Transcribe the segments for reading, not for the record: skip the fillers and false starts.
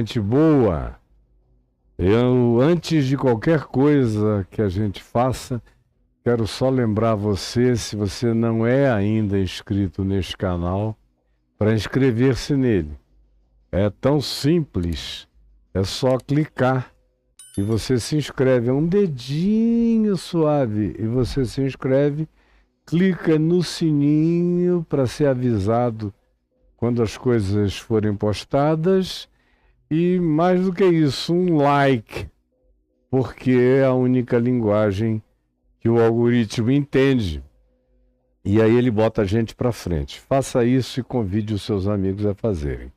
gente boa. Antes de qualquer coisa que a gente faça, quero só lembrar você, se você não é ainda inscrito neste canal, para inscrever-se nele. É tão simples, é só clicar e você se inscreve. É um dedinho suave e você se inscreve, clica no sininho para ser avisado quando as coisas forem postadas e, mais do que isso, um like, porque é a única linguagem que o algoritmo entende. E aí ele bota a gente para frente. Faça isso e convide os seus amigos a fazerem.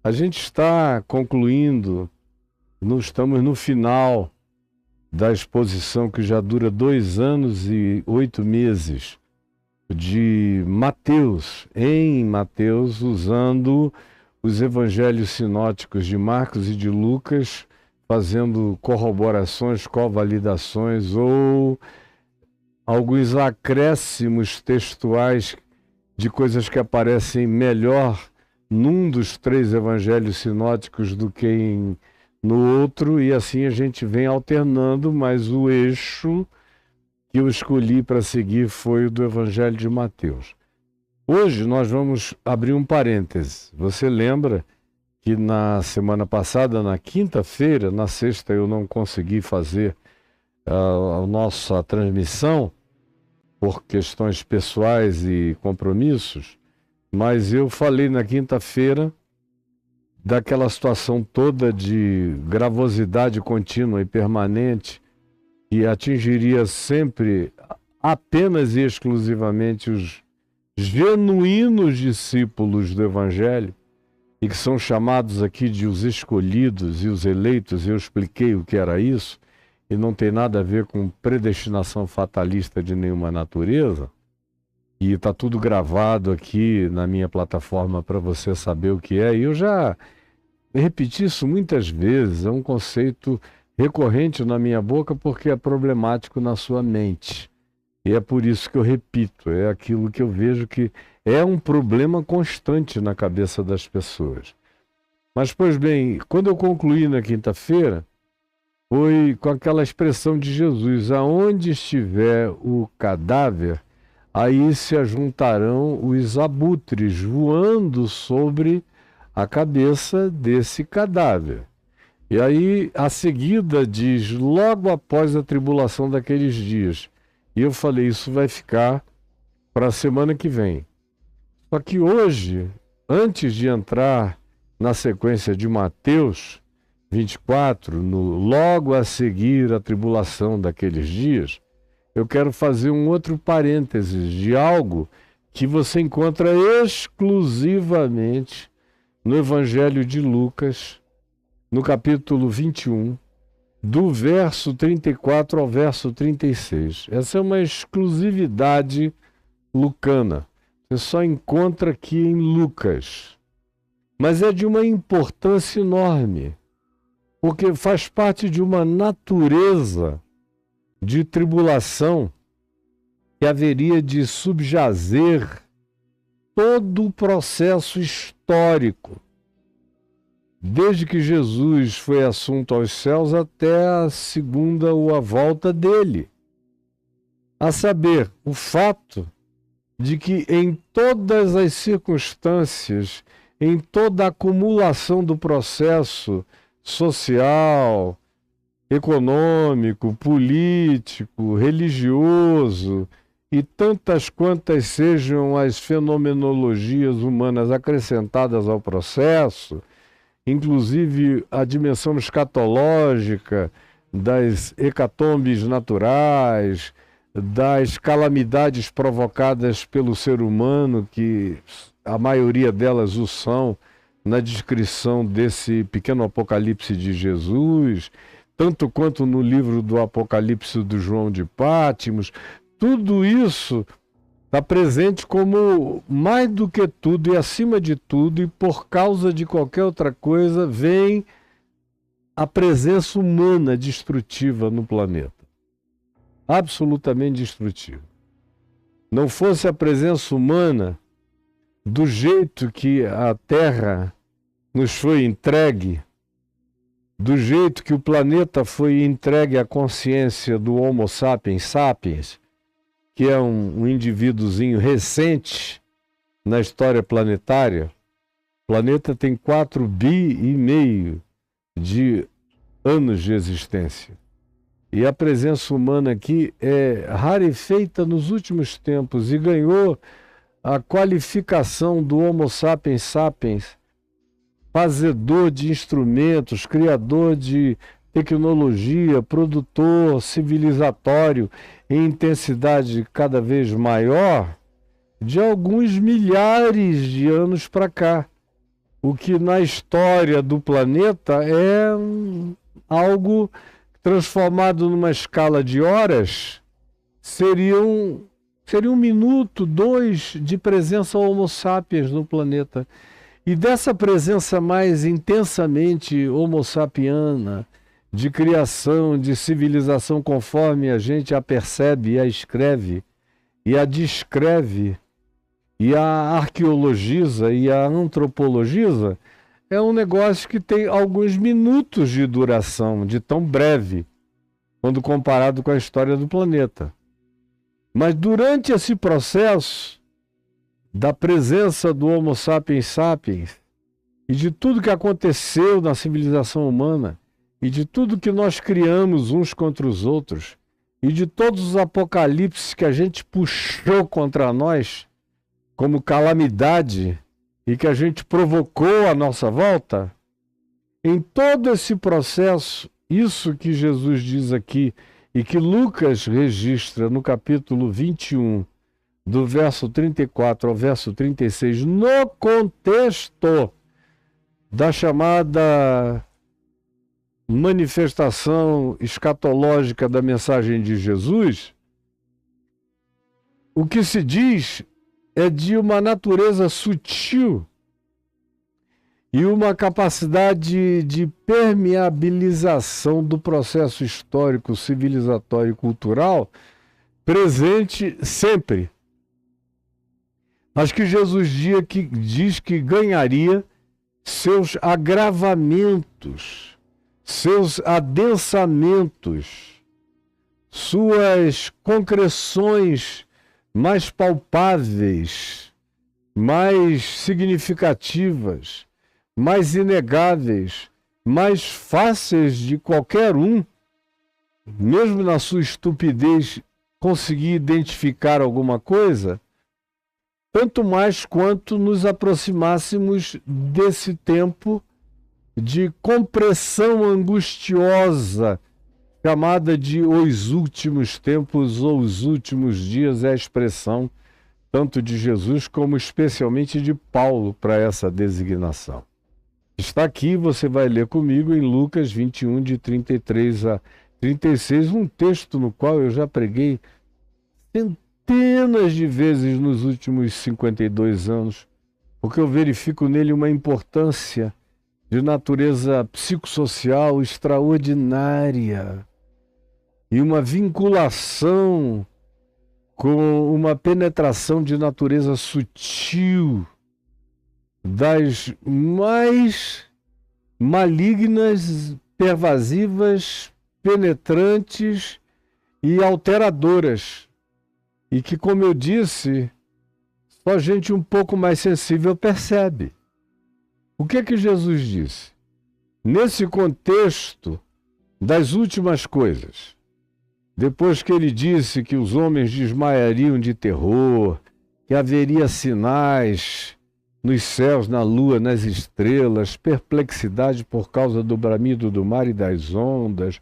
A gente está concluindo, estamos no final da exposição que já dura 2 anos e 8 meses de Mateus, em Mateus, usando os evangelhos sinóticos de Marcos e de Lucas, fazendo corroborações, covalidações ou alguns acréscimos textuais de coisas que aparecem melhor num dos 3 evangelhos sinóticos do que no outro, e assim a gente vem alternando, mas o eixo que eu escolhi para seguir foi o do Evangelho de Mateus. Hoje nós vamos abrir um parêntese. Você lembra que na semana passada, na quinta-feira, na sexta eu não consegui fazer a nossa transmissão por questões pessoais e compromissos, mas eu falei na quinta-feira daquela situação toda de gravosidade contínua e permanente que atingiria sempre apenas e exclusivamente os genuínos discípulos do Evangelho, e que são chamados aqui de os escolhidos e os eleitos. Eu expliquei o que era isso, e não tem nada a ver com predestinação fatalista de nenhuma natureza, e está tudo gravado aqui na minha plataforma para você saber o que é, e eu já repeti isso muitas vezes, é um conceito recorrente na minha boca porque é problemático na sua mente. E é por isso que eu repito, é aquilo que eu vejo que é um problema constante na cabeça das pessoas. Mas, pois bem, quando eu concluí na quinta-feira, foi com aquela expressão de Jesus: aonde estiver o cadáver, aí se ajuntarão os abutres voando sobre a cabeça desse cadáver. E aí, a seguida diz, logo após a tribulação daqueles dias. E eu falei, isso vai ficar para a semana que vem. Só que hoje, antes de entrar na sequência de Mateus 24, logo a seguir a tribulação daqueles dias, eu quero fazer um outro parênteses de algo que você encontra exclusivamente no Evangelho de Lucas, no capítulo 21, do verso 34 ao verso 36. Essa é uma exclusividade lucana. Você só encontra aqui em Lucas. Mas é de uma importância enorme, porque faz parte de uma natureza de tribulação que haveria de subjazer todo o processo histórico, desde que Jesus foi assunto aos céus até a segunda ou a volta dele. A saber, o fato de que em todas as circunstâncias, em toda a acumulação do processo social, econômico, político, religioso e tantas quantas sejam as fenomenologias humanas acrescentadas ao processo, inclusive a dimensão escatológica das hecatombes naturais, das calamidades provocadas pelo ser humano, que a maioria delas o são na descrição desse pequeno Apocalipse de Jesus, tanto quanto no livro do Apocalipse do João de Pátimos. Tudo isso está presente como, mais do que tudo e acima de tudo, e por causa de qualquer outra coisa, vem a presença humana destrutiva no planeta. Absolutamente destrutiva. Não fosse a presença humana, do jeito que a Terra nos foi entregue, do jeito que o planeta foi entregue à consciência do Homo sapiens sapiens, que é um indivíduozinho recente na história planetária. O planeta tem 4,5 bi de anos de existência. E a presença humana aqui é rarefeita nos últimos tempos e ganhou a qualificação do Homo sapiens sapiens, fazedor de instrumentos, criador de tecnologia, produtor civilizatório em intensidade cada vez maior, de alguns milhares de anos para cá. O que na história do planeta é algo transformado numa escala de horas, seria um minuto, 2 de presença Homo sapiens no planeta. E dessa presença mais intensamente homo sapiana, de criação, de civilização, conforme a gente a percebe e a escreve, e a descreve, e a arqueologiza e a antropologiza, é um negócio que tem alguns minutos de duração, de tão breve, quando comparado com a história do planeta. Mas durante esse processo da presença do Homo sapiens sapiens e de tudo que aconteceu na civilização humana e de tudo que nós criamos uns contra os outros e de todos os apocalipses que a gente puxou contra nós como calamidade e que a gente provocou à nossa volta, em todo esse processo, isso que Jesus diz aqui e que Lucas registra no capítulo 21, do verso 34 ao verso 36, no contexto da chamada manifestação escatológica da mensagem de Jesus, o que se diz é de uma natureza sutil e uma capacidade de permeabilização do processo histórico, civilizatório e cultural presente sempre. Mas que Jesus diz que ganharia seus agravamentos, seus adensamentos, suas concreções mais palpáveis, mais significativas, mais inegáveis, mais fáceis de qualquer um, mesmo na sua estupidez, conseguir identificar alguma coisa, tanto mais quanto nos aproximássemos desse tempo de compressão angustiosa, chamada de os últimos tempos ou os últimos dias, é a expressão tanto de Jesus como especialmente de Paulo para essa designação. Está aqui, você vai ler comigo em Lucas 21, de 33 a 36, um texto no qual eu já preguei centenas de vezes nos últimos 52 anos, porque eu verifico nele uma importância de natureza psicossocial extraordinária e uma vinculação com uma penetração de natureza sutil das mais malignas, pervasivas, penetrantes e alteradoras. E que, como eu disse, só gente um pouco mais sensível percebe. O que é que Jesus disse? Nesse contexto das últimas coisas, depois que ele disse que os homens desmaiariam de terror, que haveria sinais nos céus, na lua, nas estrelas, perplexidade por causa do bramido do mar e das ondas,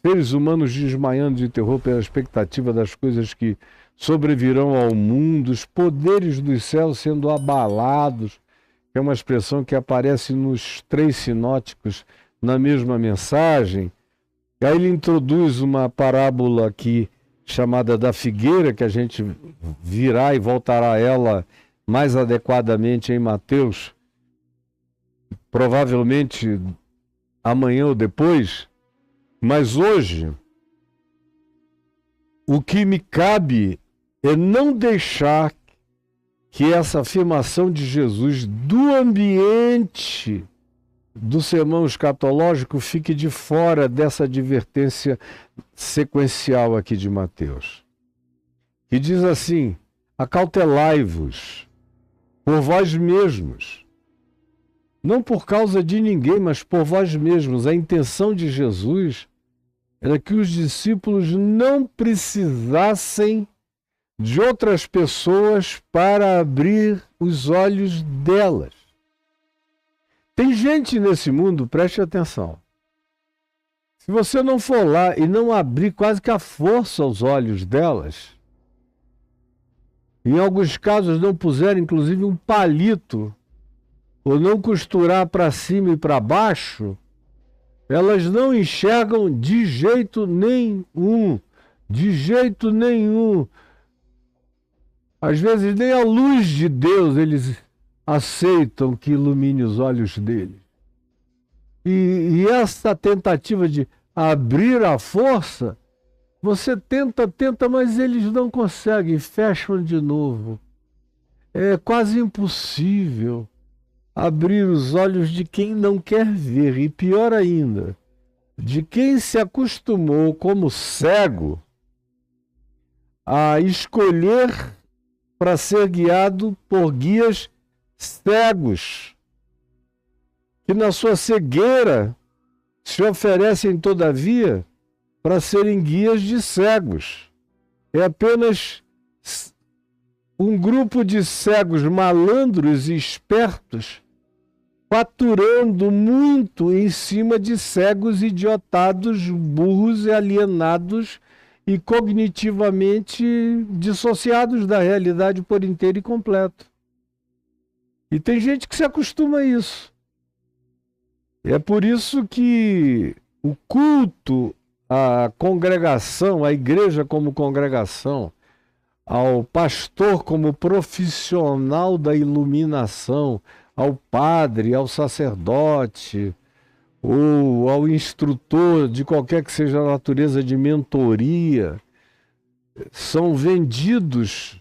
seres humanos desmaiando de terror pela expectativa das coisas que sobrevirão ao mundo, os poderes dos céus sendo abalados, que é uma expressão que aparece nos 3 sinóticos na mesma mensagem. Aí ele introduz uma parábola aqui chamada da figueira, que a gente virá e voltará a ela mais adequadamente em Mateus, provavelmente amanhã ou depois, mas hoje o que me cabe é não deixar que essa afirmação de Jesus do ambiente do sermão escatológico fique de fora dessa advertência sequencial aqui de Mateus. Que diz assim: acautelai-vos por vós mesmos. Não por causa de ninguém, mas por vós mesmos. A intenção de Jesus era que os discípulos não precisassem de outras pessoas para abrir os olhos delas. Tem gente nesse mundo, preste atenção. Se você não for lá e não abrir quase que à força os olhos delas, em alguns casos não puser inclusive um palito, ou não costurar para cima e para baixo, elas não enxergam de jeito nenhum. De jeito nenhum. Às vezes nem a luz de Deus eles aceitam que ilumine os olhos deles. E essa tentativa de abrir a força, você tenta, mas eles não conseguem, fecham de novo. É quase impossível abrir os olhos de quem não quer ver, e pior ainda, de quem se acostumou como cego a escolher para ser guiado por guias cegos, que na sua cegueira se oferecem, todavia, para serem guias de cegos. É apenas um grupo de cegos malandros e espertos faturando muito em cima de cegos idiotados, burros e alienados e cognitivamente dissociados da realidade por inteiro e completo. E tem gente que se acostuma a isso. É por isso que o culto à congregação, à igreja como congregação, ao pastor como profissional da iluminação, ao padre, ao sacerdote, ou ao instrutor de qualquer que seja a natureza de mentoria, são vendidos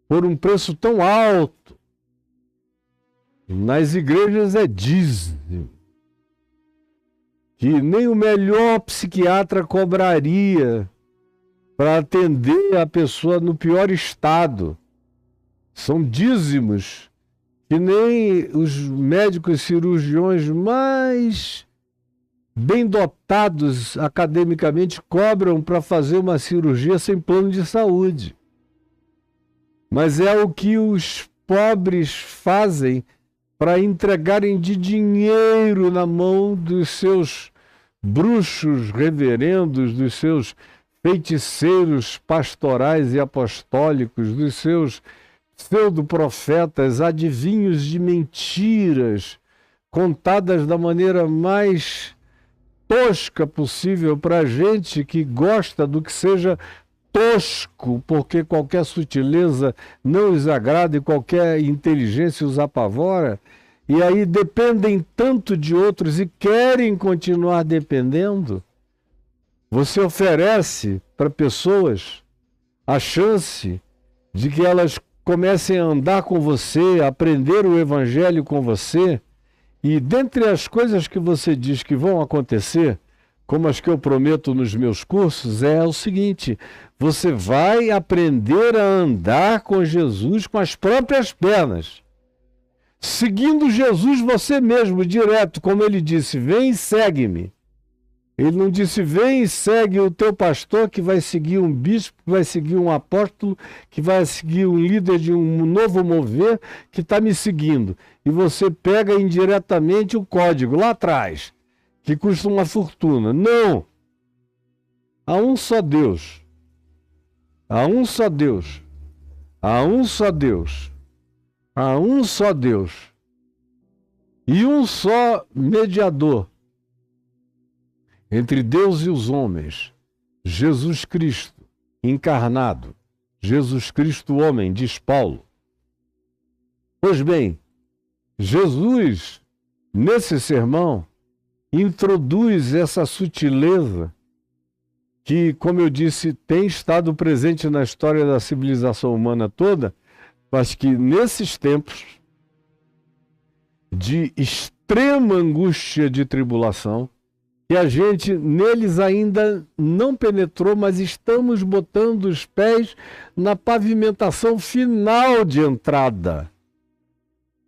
por um preço tão alto. Nas igrejas é dízimo, que nem o melhor psiquiatra cobraria para atender a pessoa no pior estado. São dízimos que nem os médicos cirurgiões mais bem dotados academicamente cobram para fazer uma cirurgia sem plano de saúde. Mas é o que os pobres fazem para entregarem de dinheiro na mão dos seus bruxos reverendos, dos seus feiticeiros pastorais e apostólicos, dos seus pseudo-profetas, adivinhos de mentiras, contadas da maneira mais tosca possível para a gente que gosta do que seja tosco, porque qualquer sutileza não os agrada e qualquer inteligência os apavora, e aí dependem tanto de outros e querem continuar dependendo. Você oferece para pessoas a chance de que elas comecem a andar com você, a aprender o evangelho com você, e dentre as coisas que você diz que vão acontecer, como as que eu prometo nos meus cursos, é o seguinte: você vai aprender a andar com Jesus com as próprias pernas, seguindo Jesus você mesmo, direto, como ele disse, vem e segue-me. Ele não disse, vem e segue o teu pastor, que vai seguir um bispo, que vai seguir um apóstolo, que vai seguir um líder de um novo mover, que está me seguindo. E você pega indiretamente o código lá atrás, que custa uma fortuna. Não! Há um só Deus. Há um só Deus. Há um só Deus. Há um só Deus. E um só mediador entre Deus e os homens, Jesus Cristo encarnado, Jesus Cristo homem, diz Paulo. Pois bem, Jesus, nesse sermão, introduz essa sutileza que, como eu disse, tem estado presente na história da civilização humana toda, mas que nesses tempos de extrema extrema angústia de tribulação, que a gente neles ainda não penetrou, mas estamos botando os pés na pavimentação final de entrada.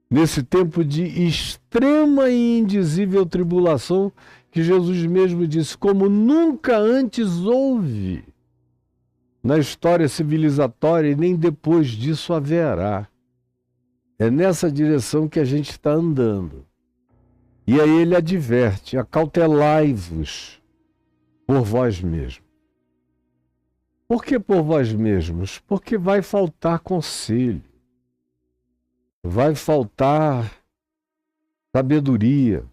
Nesse tempo de extrema e indizível tribulação, que Jesus mesmo disse, como nunca antes houve na história civilizatória e nem depois disso haverá. É nessa direção que a gente está andando. E aí ele adverte, acautelai-vos por vós mesmos. Por que por vós mesmos? Porque vai faltar conselho, vai faltar sabedoria,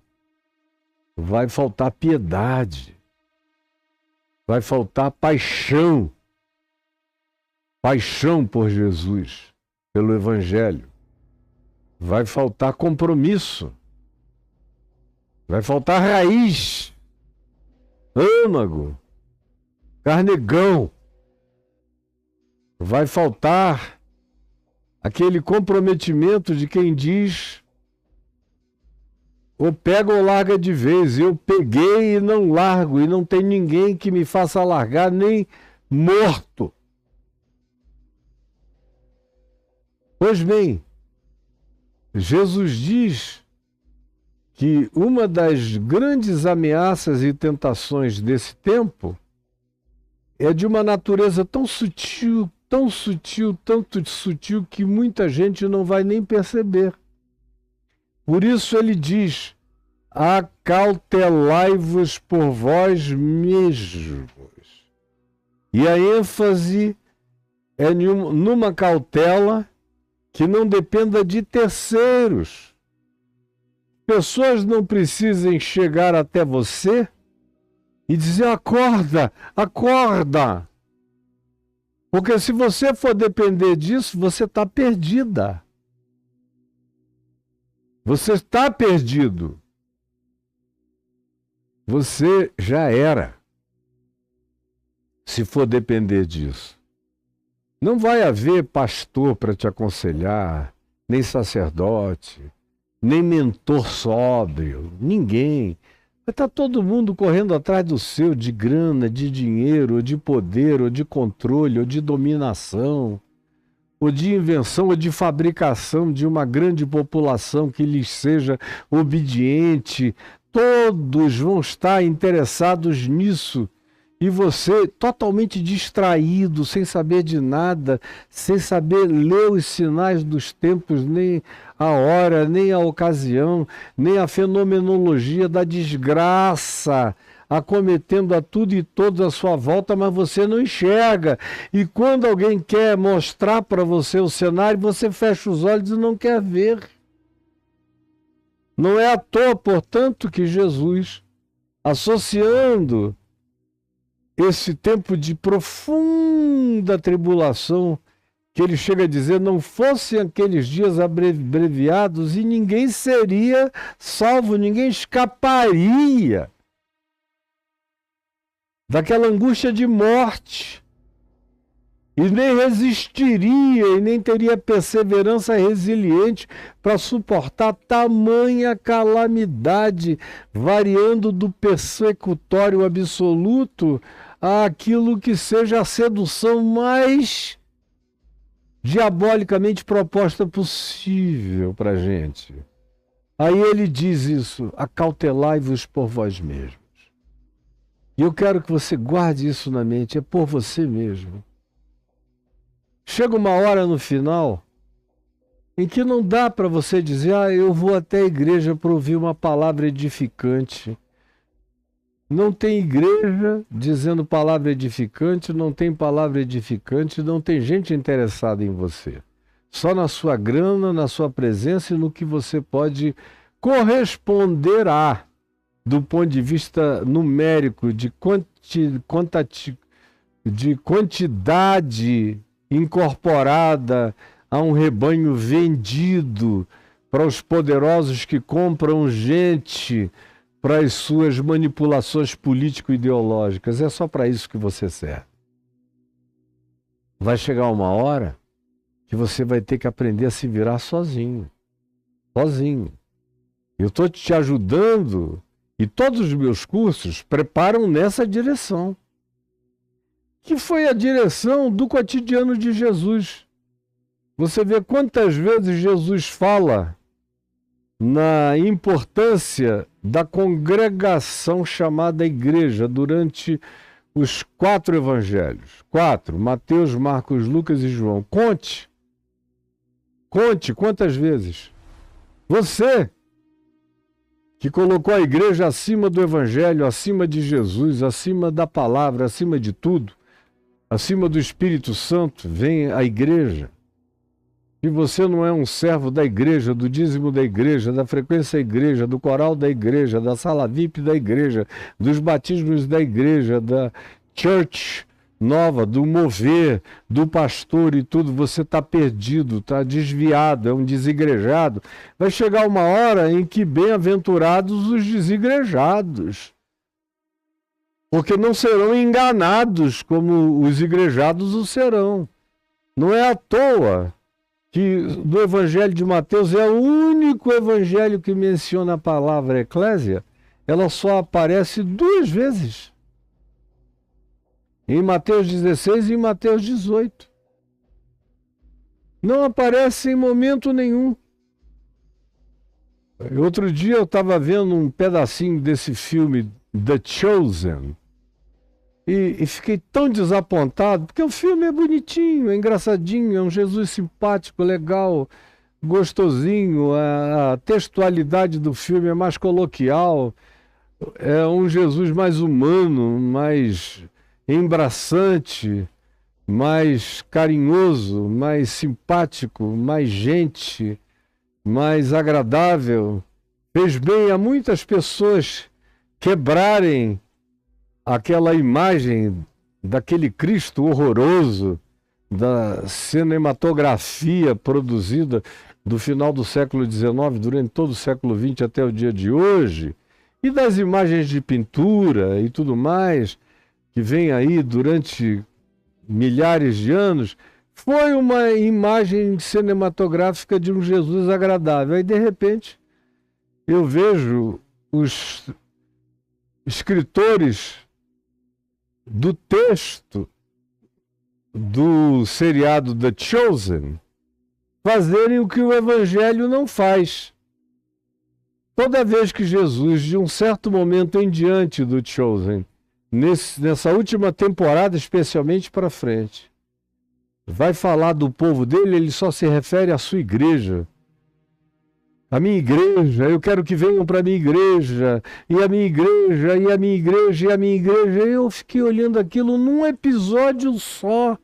vai faltar piedade, vai faltar paixão por Jesus, pelo Evangelho, vai faltar compromisso, vai faltar raiz, âmago, carnegão, vai faltar aquele comprometimento de quem diz: ou pega ou larga de vez. Eu peguei e não largo, e não tem ninguém que me faça largar, nem morto. Pois bem, Jesus diz que uma das grandes ameaças e tentações desse tempo é de uma natureza tão sutil, tanto sutil, que muita gente não vai nem perceber. Por isso ele diz: acautelai-vos por vós mesmos. E a ênfase é numa cautela que não dependa de terceiros. Pessoas não precisem chegar até você e dizer: acorda, acorda. Porque se você for depender disso, você está perdida. Você está perdido. Você já era. Se for depender disso. Não vai haver pastor para te aconselhar, nem sacerdote, nem mentor sóbrio, ninguém. Vai estar todo mundo correndo atrás do seu, de grana, de dinheiro, ou de poder, ou de controle, ou de dominação, ou de invenção, ou de fabricação de uma grande população que lhes seja obediente. Todos vão estar interessados nisso. E você, totalmente distraído, sem saber de nada, sem saber ler os sinais dos tempos, nem a hora, nem a ocasião, nem a fenomenologia da desgraça acometendo a tudo e todos à sua volta, mas você não enxerga. E quando alguém quer mostrar para você o cenário, você fecha os olhos e não quer ver. Não é à toa, portanto, que Jesus, associando esse tempo de profunda tribulação, que ele chega a dizer, não fossem aqueles dias abreviados e ninguém seria salvo, ninguém escaparia daquela angústia de morte, e nem resistiria, e nem teria perseverança resiliente para suportar tamanha calamidade, variando do persecutório absoluto àquilo que seja a sedução mais diabolicamente proposta possível para a gente. Aí ele diz isso: acautelai-vos por vós mesmos. E eu quero que você guarde isso na mente, é por você mesmo. Chega uma hora no final em que não dá para você dizer: eu vou até a igreja para ouvir uma palavra edificante. Não tem igreja dizendo palavra edificante, não tem palavra edificante, não tem gente interessada em você. Só na sua grana, na sua presença e no que você pode corresponder a, do ponto de vista numérico, de quantidade incorporada a um rebanho vendido para os poderosos que compram gente para as suas manipulações político-ideológicas. É só para isso que você serve. Vai chegar uma hora que você vai ter que aprender a se virar sozinho. Sozinho. Eu estou te ajudando e todos os meus cursos preparam nessa direção. Que foi a direção do cotidiano de Jesus. Você vê quantas vezes Jesus fala na importância da congregação chamada igreja durante os 4 evangelhos. 4, Mateus, Marcos, Lucas e João. Conte quantas vezes. Você que colocou a igreja acima do evangelho, acima de Jesus, acima da palavra, acima de tudo, acima do Espírito Santo, vem a igreja. E você não é um servo da igreja, do dízimo da igreja, da frequência da igreja, do coral da igreja, da sala VIP da igreja, dos batismos da igreja, da church nova, do mover, do pastor e tudo, você está perdido, está desviado, é um desigrejado. Vai chegar uma hora em que bem-aventurados os desigrejados, porque não serão enganados como os igrejados o serão. Não é à toa que do Evangelho de Mateus é o único evangelho que menciona a palavra eclésia, ela só aparece 2 vezes. Em Mateus 16 e em Mateus 18. Não aparece em momento nenhum. Outro dia eu estava vendo um pedacinho desse filme The Chosen e fiquei tão desapontado, porque o filme é bonitinho, é engraçadinho, é um Jesus simpático, legal, gostosinho, a textualidade do filme é mais coloquial, é um Jesus mais humano, mais embraçante, mais carinhoso, mais simpático, mais gente, mais agradável. Fez bem a muitas pessoas quebrarem aquela imagem daquele Cristo horroroso, da cinematografia produzida do final do século XIX, durante todo o século XX até o dia de hoje, e das imagens de pintura e tudo mais, que vem aí durante milhares de anos, foi uma imagem cinematográfica de um Jesus agradável. Aí, de repente, eu vejo os escritores do texto do seriado The Chosen fazerem o que o Evangelho não faz. Toda vez que Jesus, de um certo momento em diante do Chosen, nessa última temporada, especialmente para frente, vai falar do povo dele, ele só se refere à sua igreja. A minha igreja, eu quero que venham para a minha igreja, e a minha igreja, e a minha igreja, e a minha igreja. Eu fiquei olhando aquilo num episódio só.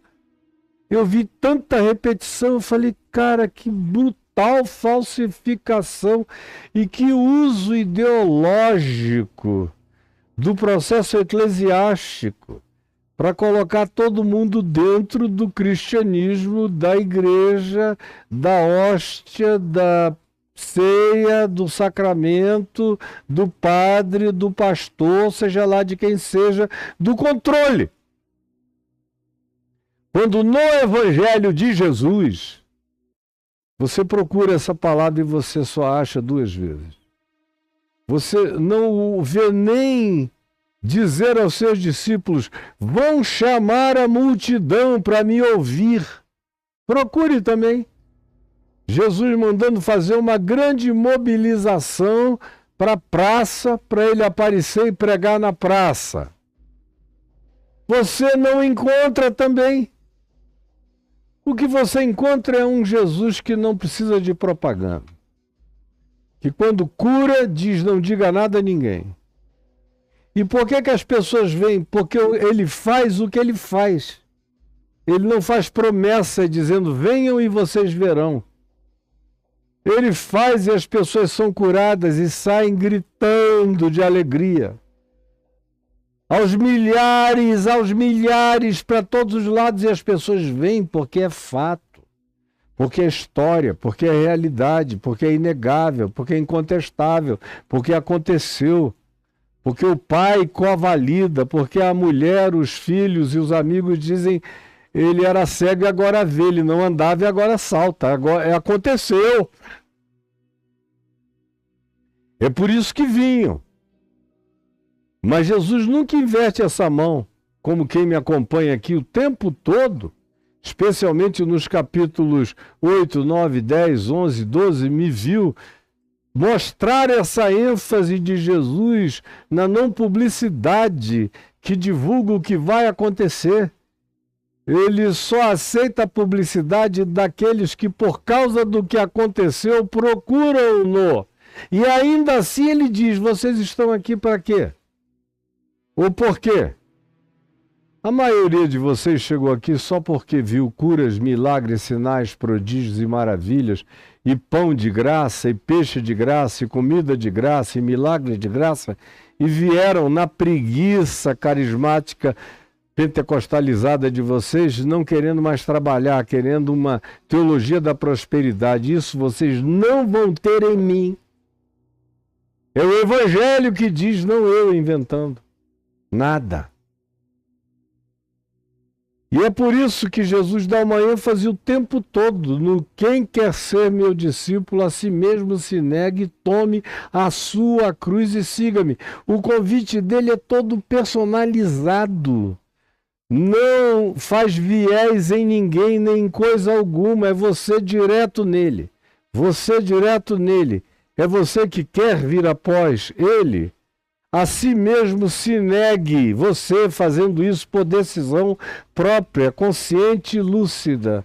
Eu vi tanta repetição, eu falei, cara, que brutal falsificação e que uso ideológico do processo eclesiástico para colocar todo mundo dentro do cristianismo, da igreja, da hóstia, da ceia, do sacramento, do padre, do pastor, seja lá de quem seja, do controle. Quando no Evangelho de Jesus, você procura essa palavra e você só acha 2 vezes. Você não vê nem dizer aos seus discípulos, vão chamar a multidão para me ouvir. Procure também. Jesus mandando fazer uma grande mobilização para a praça, para ele aparecer e pregar na praça. Você não encontra também. O que você encontra é um Jesus que não precisa de propaganda. Que quando cura, diz não diga nada a ninguém. E por que as pessoas vêm? Porque ele faz o que ele faz. Ele não faz promessa dizendo venham e vocês verão. Ele faz e as pessoas são curadas e saem gritando de alegria. Aos milhares, para todos os lados, e as pessoas vêm porque é fato, porque é história, porque é realidade, porque é inegável, porque é incontestável, porque aconteceu, porque o pai covalida, porque a mulher, os filhos e os amigos dizem ele era cego e agora vê, ele não andava e agora salta, agora aconteceu. É por isso que vinham. Mas Jesus nunca inverte essa mão, como quem me acompanha aqui o tempo todo, especialmente nos capítulos 8, 9, 10, 11, 12, me viu mostrar essa ênfase de Jesus na não publicidade que divulga o que vai acontecer. Ele só aceita a publicidade daqueles que, por causa do que aconteceu, procuram-no. E ainda assim ele diz, vocês estão aqui para quê? Ou por quê? A maioria de vocês chegou aqui só porque viu curas, milagres, sinais, prodígios e maravilhas, e pão de graça, e peixe de graça, e comida de graça, e milagre de graça, e vieram na preguiça carismática pentecostalizada de vocês, não querendo mais trabalhar, querendo uma teologia da prosperidade. Isso vocês não vão ter em mim. É o Evangelho que diz, não eu inventando. Nada. E é por isso que Jesus dá uma ênfase o tempo todo no quem quer ser meu discípulo, a si mesmo se negue, tome a sua cruz e siga-me. O convite dele é todo personalizado. Não faz viés em ninguém, nem em coisa alguma. É você direto nele. Você direto nele. É você que quer vir após ele. A si mesmo se negue, você fazendo isso por decisão própria, consciente e lúcida.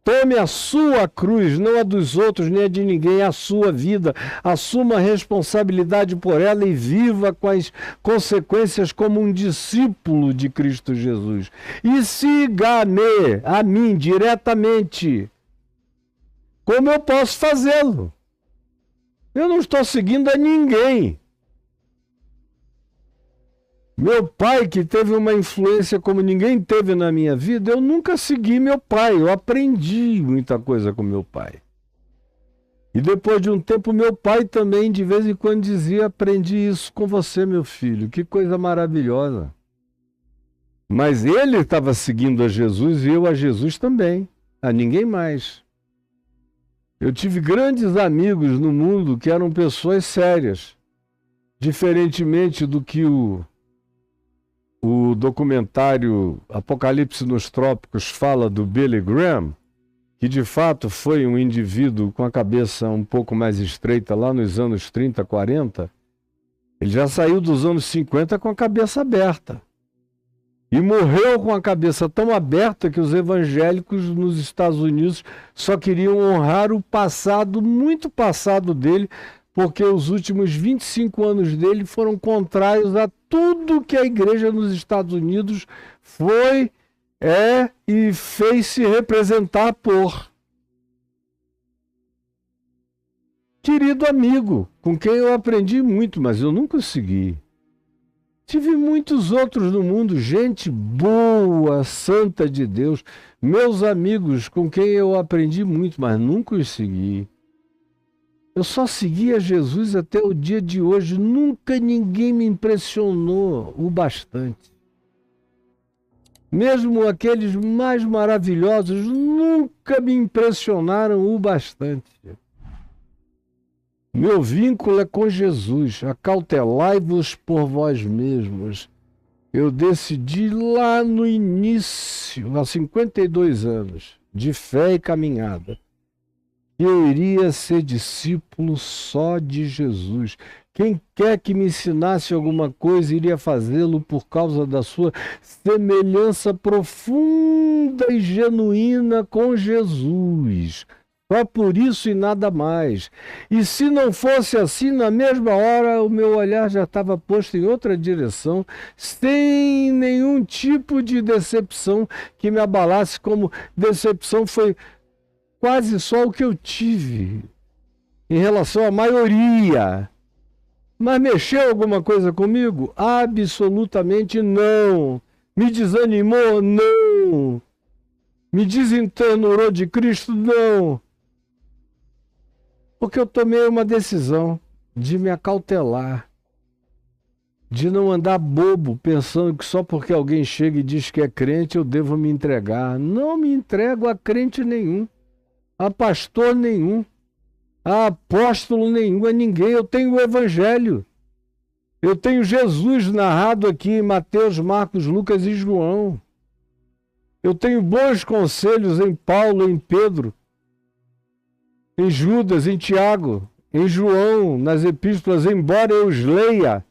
Tome a sua cruz, não a dos outros, nem a de ninguém, a sua vida. Assuma a responsabilidade por ela e viva com as consequências como um discípulo de Cristo Jesus. E siga-me, a mim, diretamente. Como eu posso fazê-lo? Eu não estou seguindo a ninguém. Meu pai, que teve uma influência como ninguém teve na minha vida, eu nunca segui meu pai. Eu aprendi muita coisa com meu pai. E depois de um tempo, meu pai também, de vez em quando, dizia, aprendi isso com você, meu filho. Que coisa maravilhosa. Mas ele estava seguindo a Jesus e eu a Jesus também. A ninguém mais. Eu tive grandes amigos no mundo que eram pessoas sérias. Diferentemente do que o documentário Apocalipse nos Trópicos fala do Billy Graham, que de fato foi um indivíduo com a cabeça um pouco mais estreita lá nos anos 30, 40, ele já saiu dos anos 50 com a cabeça aberta. E morreu com a cabeça tão aberta que os evangélicos nos Estados Unidos só queriam honrar o passado, muito passado dele, porque os últimos 25 anos dele foram contrários a tudo que a igreja nos Estados Unidos foi, é e fez se representar por. Querido amigo, com quem eu aprendi muito, mas eu nunca segui. Tive muitos outros no mundo, gente boa, santa de Deus, meus amigos com quem eu aprendi muito, mas nunca os segui. Eu só seguia Jesus até o dia de hoje. Nunca ninguém me impressionou o bastante. Mesmo aqueles mais maravilhosos nunca me impressionaram o bastante. Meu vínculo é com Jesus. Acautelai-vos por vós mesmos. Eu decidi lá no início, há 52 anos, de fé e caminhada, eu iria ser discípulo só de Jesus. Quem quer que me ensinasse alguma coisa, iria fazê-lo por causa da sua semelhança profunda e genuína com Jesus. Só por isso e nada mais. E se não fosse assim, na mesma hora, o meu olhar já estava posto em outra direção, sem nenhum tipo de decepção que me abalasse, como decepção foi quase só o que eu tive em relação à maioria. Mas mexeu alguma coisa comigo? Absolutamente não. Me desanimou? Não. Me desenternurou de Cristo? Não. Porque eu tomei uma decisão de me acautelar, de não andar bobo pensando que só porque alguém chega e diz que é crente eu devo me entregar. Não me entrego a crente nenhum, a pastor nenhum. apóstolo nenhum, é ninguém. Eu tenho o Evangelho. Eu tenho Jesus narrado aqui em Mateus, Marcos, Lucas e João. Eu tenho bons conselhos em Paulo, em Pedro, em Judas, em Tiago, em João, nas epístolas, embora eu os leia,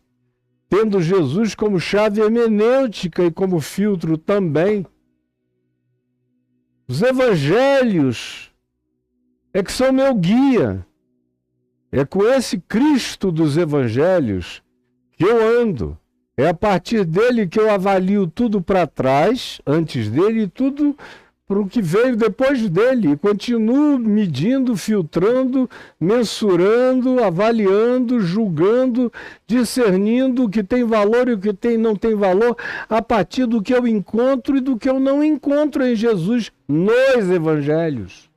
tendo Jesus como chave hermenêutica e como filtro também. Os evangelhos é que são meu guia. É com esse Cristo dos evangelhos que eu ando. É a partir dele que eu avalio tudo para trás, antes dele, e tudo para o que veio depois dele. E continuo medindo, filtrando, mensurando, avaliando, julgando, discernindo o que tem valor e o que não tem valor, a partir do que eu encontro e do que eu não encontro em Jesus nos evangelhos.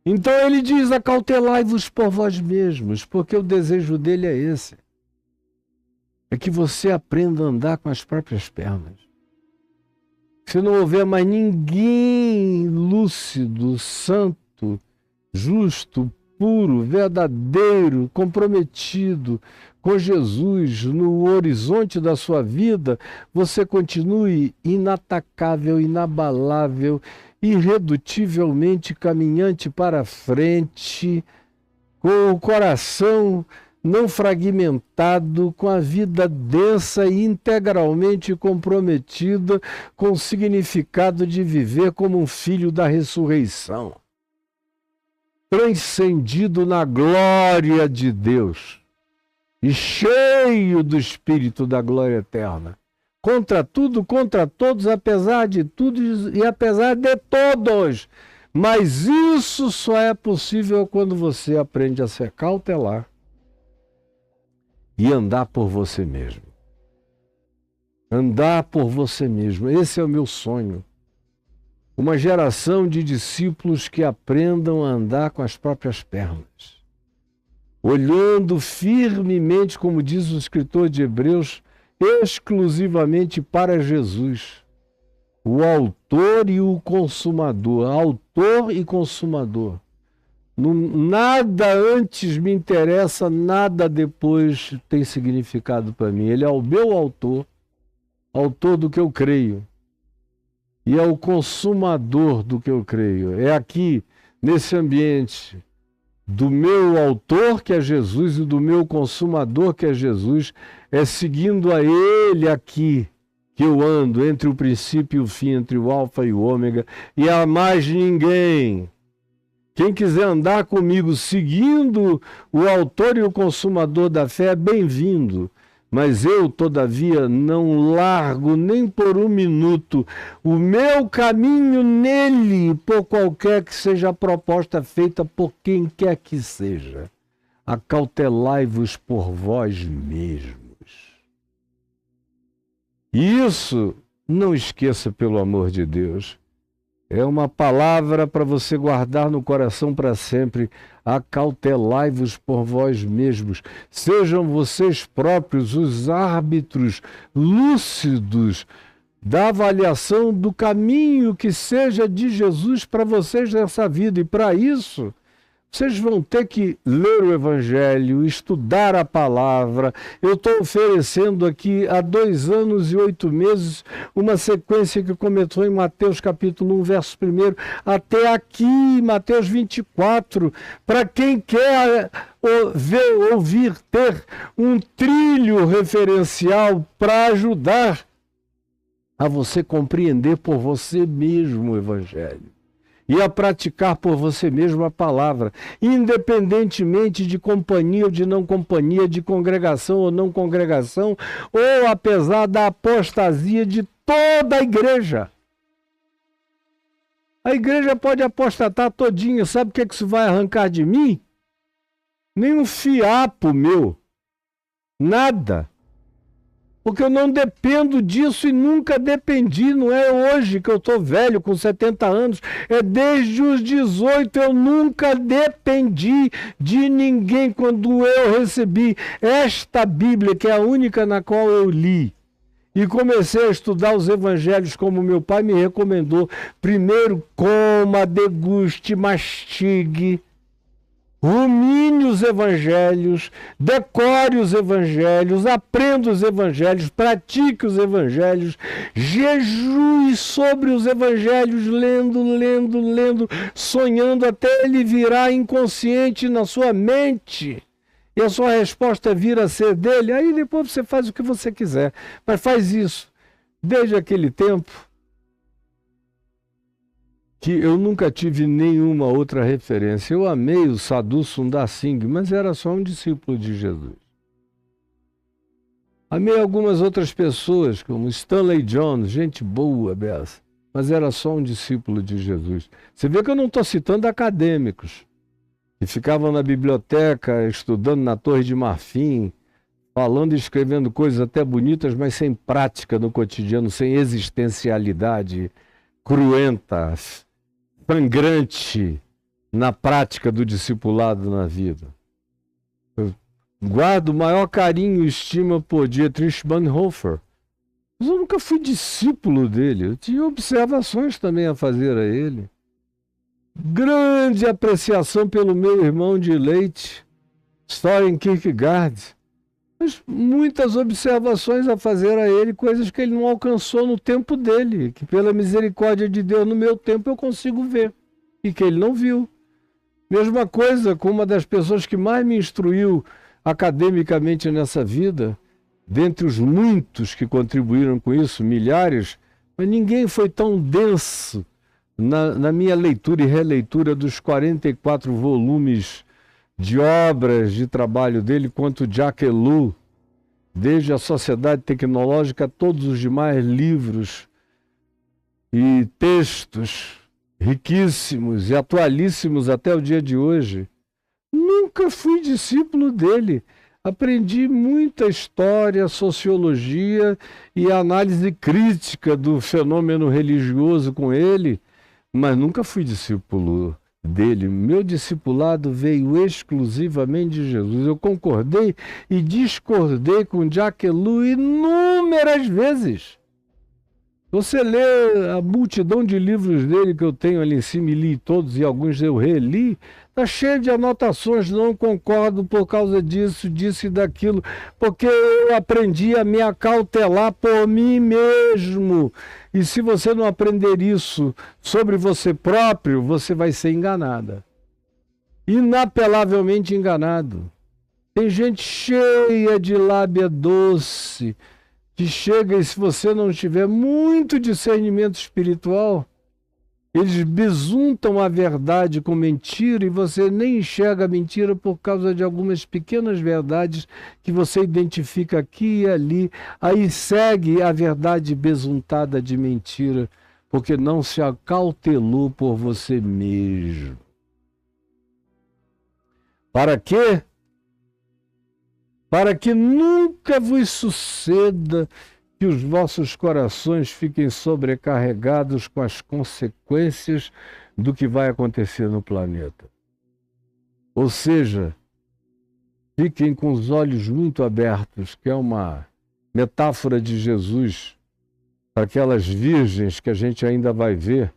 Então ele diz: acautelai-vos por vós mesmos, porque o desejo dele é esse. É que você aprenda a andar com as próprias pernas. Se não houver mais ninguém lúcido, santo, justo, puro, verdadeiro, comprometido com Jesus no horizonte da sua vida, você continue inatacável, inabalável, irredutivelmente caminhante para frente, com o coração não fragmentado, com a vida densa e integralmente comprometida com o significado de viver como um filho da ressurreição, transcendido na glória de Deus e cheio do Espírito da glória eterna. Contra tudo, contra todos, apesar de tudo e apesar de todos. Mas isso só é possível quando você aprende a se acautelar e andar por você mesmo. Andar por você mesmo. Esse é o meu sonho. Uma geração de discípulos que aprendam a andar com as próprias pernas. Olhando firmemente, como diz o escritor de Hebreus, exclusivamente para Jesus, o autor e o consumador. Autor e consumador. Nada antes me interessa, nada depois tem significado para mim. Ele é o meu autor, autor do que eu creio, e é o consumador do que eu creio. É aqui, nesse ambiente do meu autor, que é Jesus, e do meu consumador, que é Jesus, é seguindo a ele aqui que eu ando, entre o princípio e o fim, entre o alfa e o ômega, e há mais ninguém. Quem quiser andar comigo seguindo o autor e o consumador da fé é bem-vindo. Mas eu, todavia, não largo nem por um minuto o meu caminho nele, por qualquer que seja a proposta feita por quem quer que seja. Acautelai-vos por vós mesmos. E isso, não esqueça, pelo amor de Deus, é uma palavra para você guardar no coração para sempre. Acautelai-vos por vós mesmos. Sejam vocês próprios os árbitros lúcidos da avaliação do caminho que seja de Jesus para vocês nessa vida. E para isso, vocês vão ter que ler o Evangelho, estudar a palavra. Eu estou oferecendo aqui há 2 anos e 8 meses uma sequência que começou em Mateus capítulo 1, verso 1, até aqui, Mateus 24, para quem quer ouvir, ter um trilho referencial para ajudar a você compreender por você mesmo o Evangelho e a praticar por você mesmo a palavra, independentemente de companhia ou de não companhia, de congregação ou não congregação, ou apesar da apostasia de toda a igreja. A igreja pode apostatar todinha, sabe o que isso vai arrancar de mim? Nem um fiapo meu, nada. Porque eu não dependo disso e nunca dependi. Não é hoje que eu estou velho, com 70 anos. É desde os 18. Eu nunca dependi de ninguém quando eu recebi esta Bíblia, que é a única na qual eu li. E comecei a estudar os evangelhos como meu pai me recomendou. Primeiro, coma, deguste, mastigue, rumine os evangelhos, decore os evangelhos, aprenda os evangelhos, pratique os evangelhos, jejue sobre os evangelhos, lendo, sonhando até ele virar inconsciente na sua mente. E a sua resposta vir a ser dele, aí depois você faz o que você quiser. Mas faz isso. Desde aquele tempo que eu nunca tive nenhuma outra referência. Eu amei o Sadhu Sundar Singh, mas era só um discípulo de Jesus. Amei algumas outras pessoas, como Stanley Jones, gente boa, beça, mas era só um discípulo de Jesus. Você vê que eu não estou citando acadêmicos que ficavam na biblioteca, estudando na Torre de Marfim, falando e escrevendo coisas até bonitas, mas sem prática no cotidiano, sem existencialidade, cruenta, sangrante na prática do discipulado na vida. Eu guardo o maior carinho e estima por Dietrich Bonhoeffer, mas eu nunca fui discípulo dele. Eu tinha observações também a fazer a ele. Grande apreciação pelo meu irmão de leite, Søren Kierkegaard, mas muitas observações a fazer a ele, coisas que ele não alcançou no tempo dele, que pela misericórdia de Deus no meu tempo eu consigo ver, e que ele não viu. Mesma coisa com uma das pessoas que mais me instruiu academicamente nessa vida, dentre os muitos que contribuíram com isso, milhares, mas ninguém foi tão denso na minha leitura e releitura dos 44 volumes de obras de trabalho dele, quanto Jacques Ellul, desde a Sociedade Tecnológica, todos os demais livros e textos riquíssimos e atualíssimos até o dia de hoje. Nunca fui discípulo dele. Aprendi muita história, sociologia e análise crítica do fenômeno religioso com ele, mas nunca fui discípulo dele. Meu discipulado veio exclusivamente de Jesus. Eu concordei e discordei com Jacques Ellul inúmeras vezes. Você lê a multidão de livros dele que eu tenho ali em cima, e li todos e alguns eu reli, está cheio de anotações, não concordo por causa disso, disso e daquilo, porque eu aprendi a me acautelar por mim mesmo. E se você não aprender isso sobre você próprio, você vai ser enganada. Inapelavelmente enganado. Tem gente cheia de lábia doce, que chega e se você não tiver muito discernimento espiritual, eles besuntam a verdade com mentira e você nem enxerga a mentira por causa de algumas pequenas verdades que você identifica aqui e ali. Aí segue a verdade besuntada de mentira, porque não se acautelou por você mesmo. Para quê? Para que nunca vos suceda que os vossos corações fiquem sobrecarregados com as consequências do que vai acontecer no planeta. Ou seja, fiquem com os olhos muito abertos, que é uma metáfora de Jesus para aquelas virgens que a gente ainda vai ver.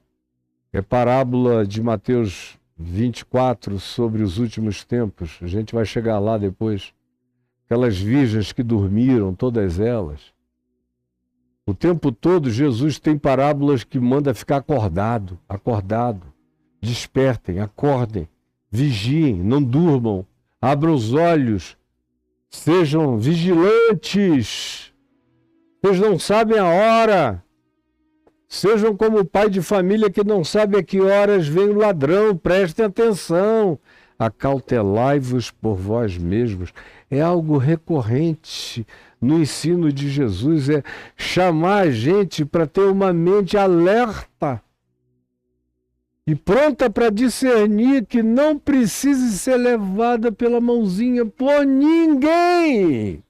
É parábola de Mateus 24 sobre os últimos tempos. A gente vai chegar lá depois. Aquelas virgens que dormiram, todas elas. O tempo todo Jesus tem parábolas que manda ficar acordado. Despertem, acordem, vigiem, não durmam, abram os olhos, sejam vigilantes. Vocês não sabem a hora. Sejam como o pai de família que não sabe a que horas vem o ladrão. Prestem atenção. Acautelai-vos por vós mesmos. É algo recorrente no ensino de Jesus, é chamar a gente para ter uma mente alerta e pronta para discernir que não precise ser levada pela mãozinha por ninguém.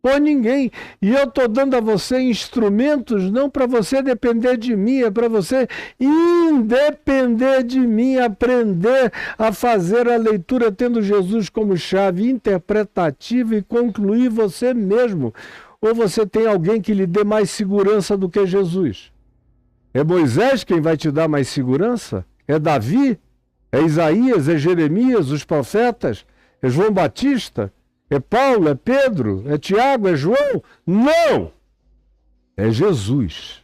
Por ninguém. E eu estou dando a você instrumentos não para você depender de mim, é para você independer de mim, aprender a fazer a leitura tendo Jesus como chave interpretativa e concluir você mesmo. Ou você tem alguém que lhe dê mais segurança do que Jesus? É Moisés quem vai te dar mais segurança? É Davi? É Isaías? É Jeremias? Os profetas? É João Batista? É Paulo? É Pedro? É Tiago? É João? Não! É Jesus.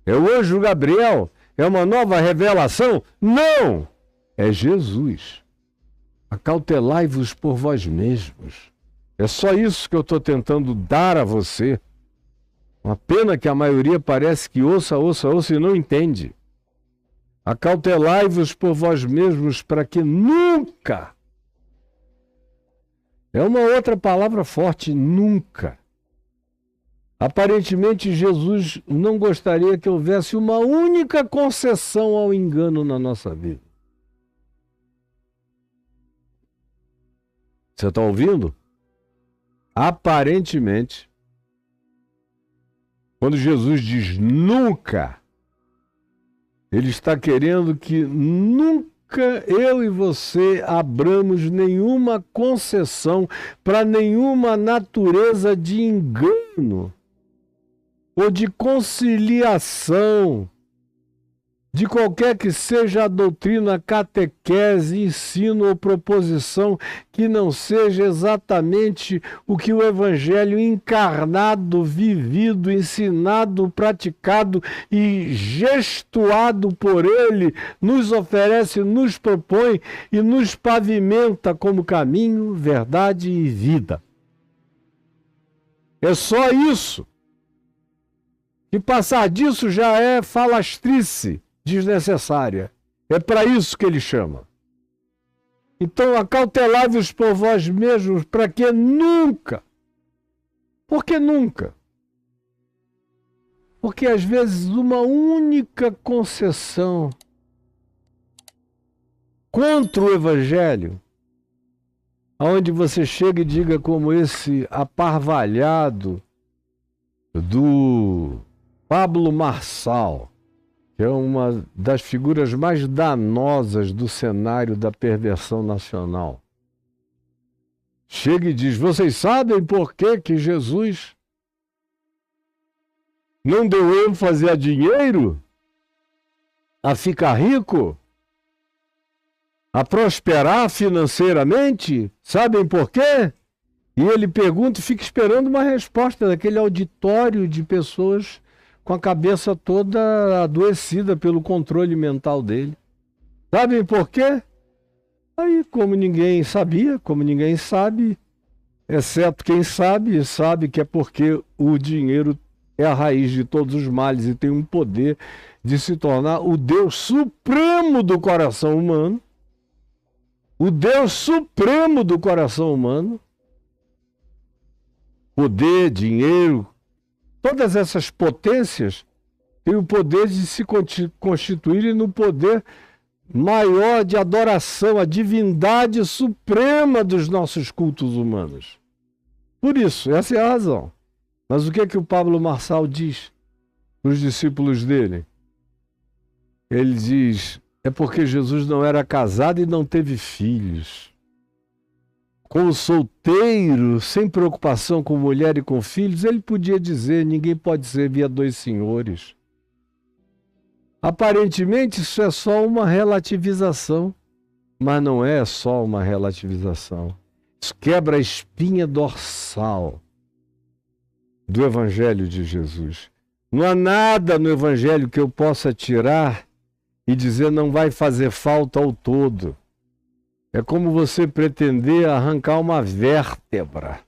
É o anjo Gabriel? É uma nova revelação? Não! É Jesus. Acautelai-vos por vós mesmos. É só isso que eu estou tentando dar a você. Uma pena que a maioria parece que ouça e não entende. Acautelai-vos por vós mesmos para que nunca. É uma outra palavra forte, nunca. Aparentemente, Jesus não gostaria que houvesse uma única concessão ao engano na nossa vida. Você está ouvindo? Aparentemente, quando Jesus diz nunca, ele está querendo que nunca eu e você abramos nenhuma concessão para nenhuma natureza de engano ou de conciliação, de qualquer que seja a doutrina, catequese, ensino ou proposição que não seja exatamente o que o Evangelho encarnado, vivido, ensinado, praticado e gestuado por ele nos oferece, nos propõe e nos pavimenta como caminho, verdade e vida. É só isso. E passar disso já é falastrice desnecessária. É para isso que ele chama. Então, acautelai-vos por vós mesmos, para que nunca. Por que nunca? Porque às vezes uma única concessão contra o Evangelho, aonde você chega e diga como esse aparvalhado do Pablo Marçal, que é uma das figuras mais danosas do cenário da perversão nacional. Chega e diz, vocês sabem por que Jesus não deu ênfase a dinheiro, a ficar rico, a prosperar financeiramente? Sabem por quê? E ele pergunta e fica esperando uma resposta daquele auditório de pessoas com a cabeça toda adoecida pelo controle mental dele. Sabem por quê? Aí, como ninguém sabia, como ninguém sabe, exceto quem sabe, sabe que é porque o dinheiro é a raiz de todos os males e tem um poder de se tornar o Deus supremo do coração humano. O Deus supremo do coração humano. Poder, dinheiro, todas essas potências têm o poder de se constituírem no poder maior de adoração, a divindade suprema dos nossos cultos humanos. Por isso, essa é a razão. Mas o que é que o Pablo Marçal diz para os discípulos dele? Ele diz, é porque Jesus não era casado e não teve filhos. Como solteiro, sem preocupação com mulher e com filhos, ele podia dizer, ninguém pode servir a dois senhores. Aparentemente, isso é só uma relativização, mas não é só uma relativização. Isso quebra a espinha dorsal do Evangelho de Jesus. Não há nada no Evangelho que eu possa tirar e dizer não vai fazer falta ao todo. É como você pretender arrancar uma vértebra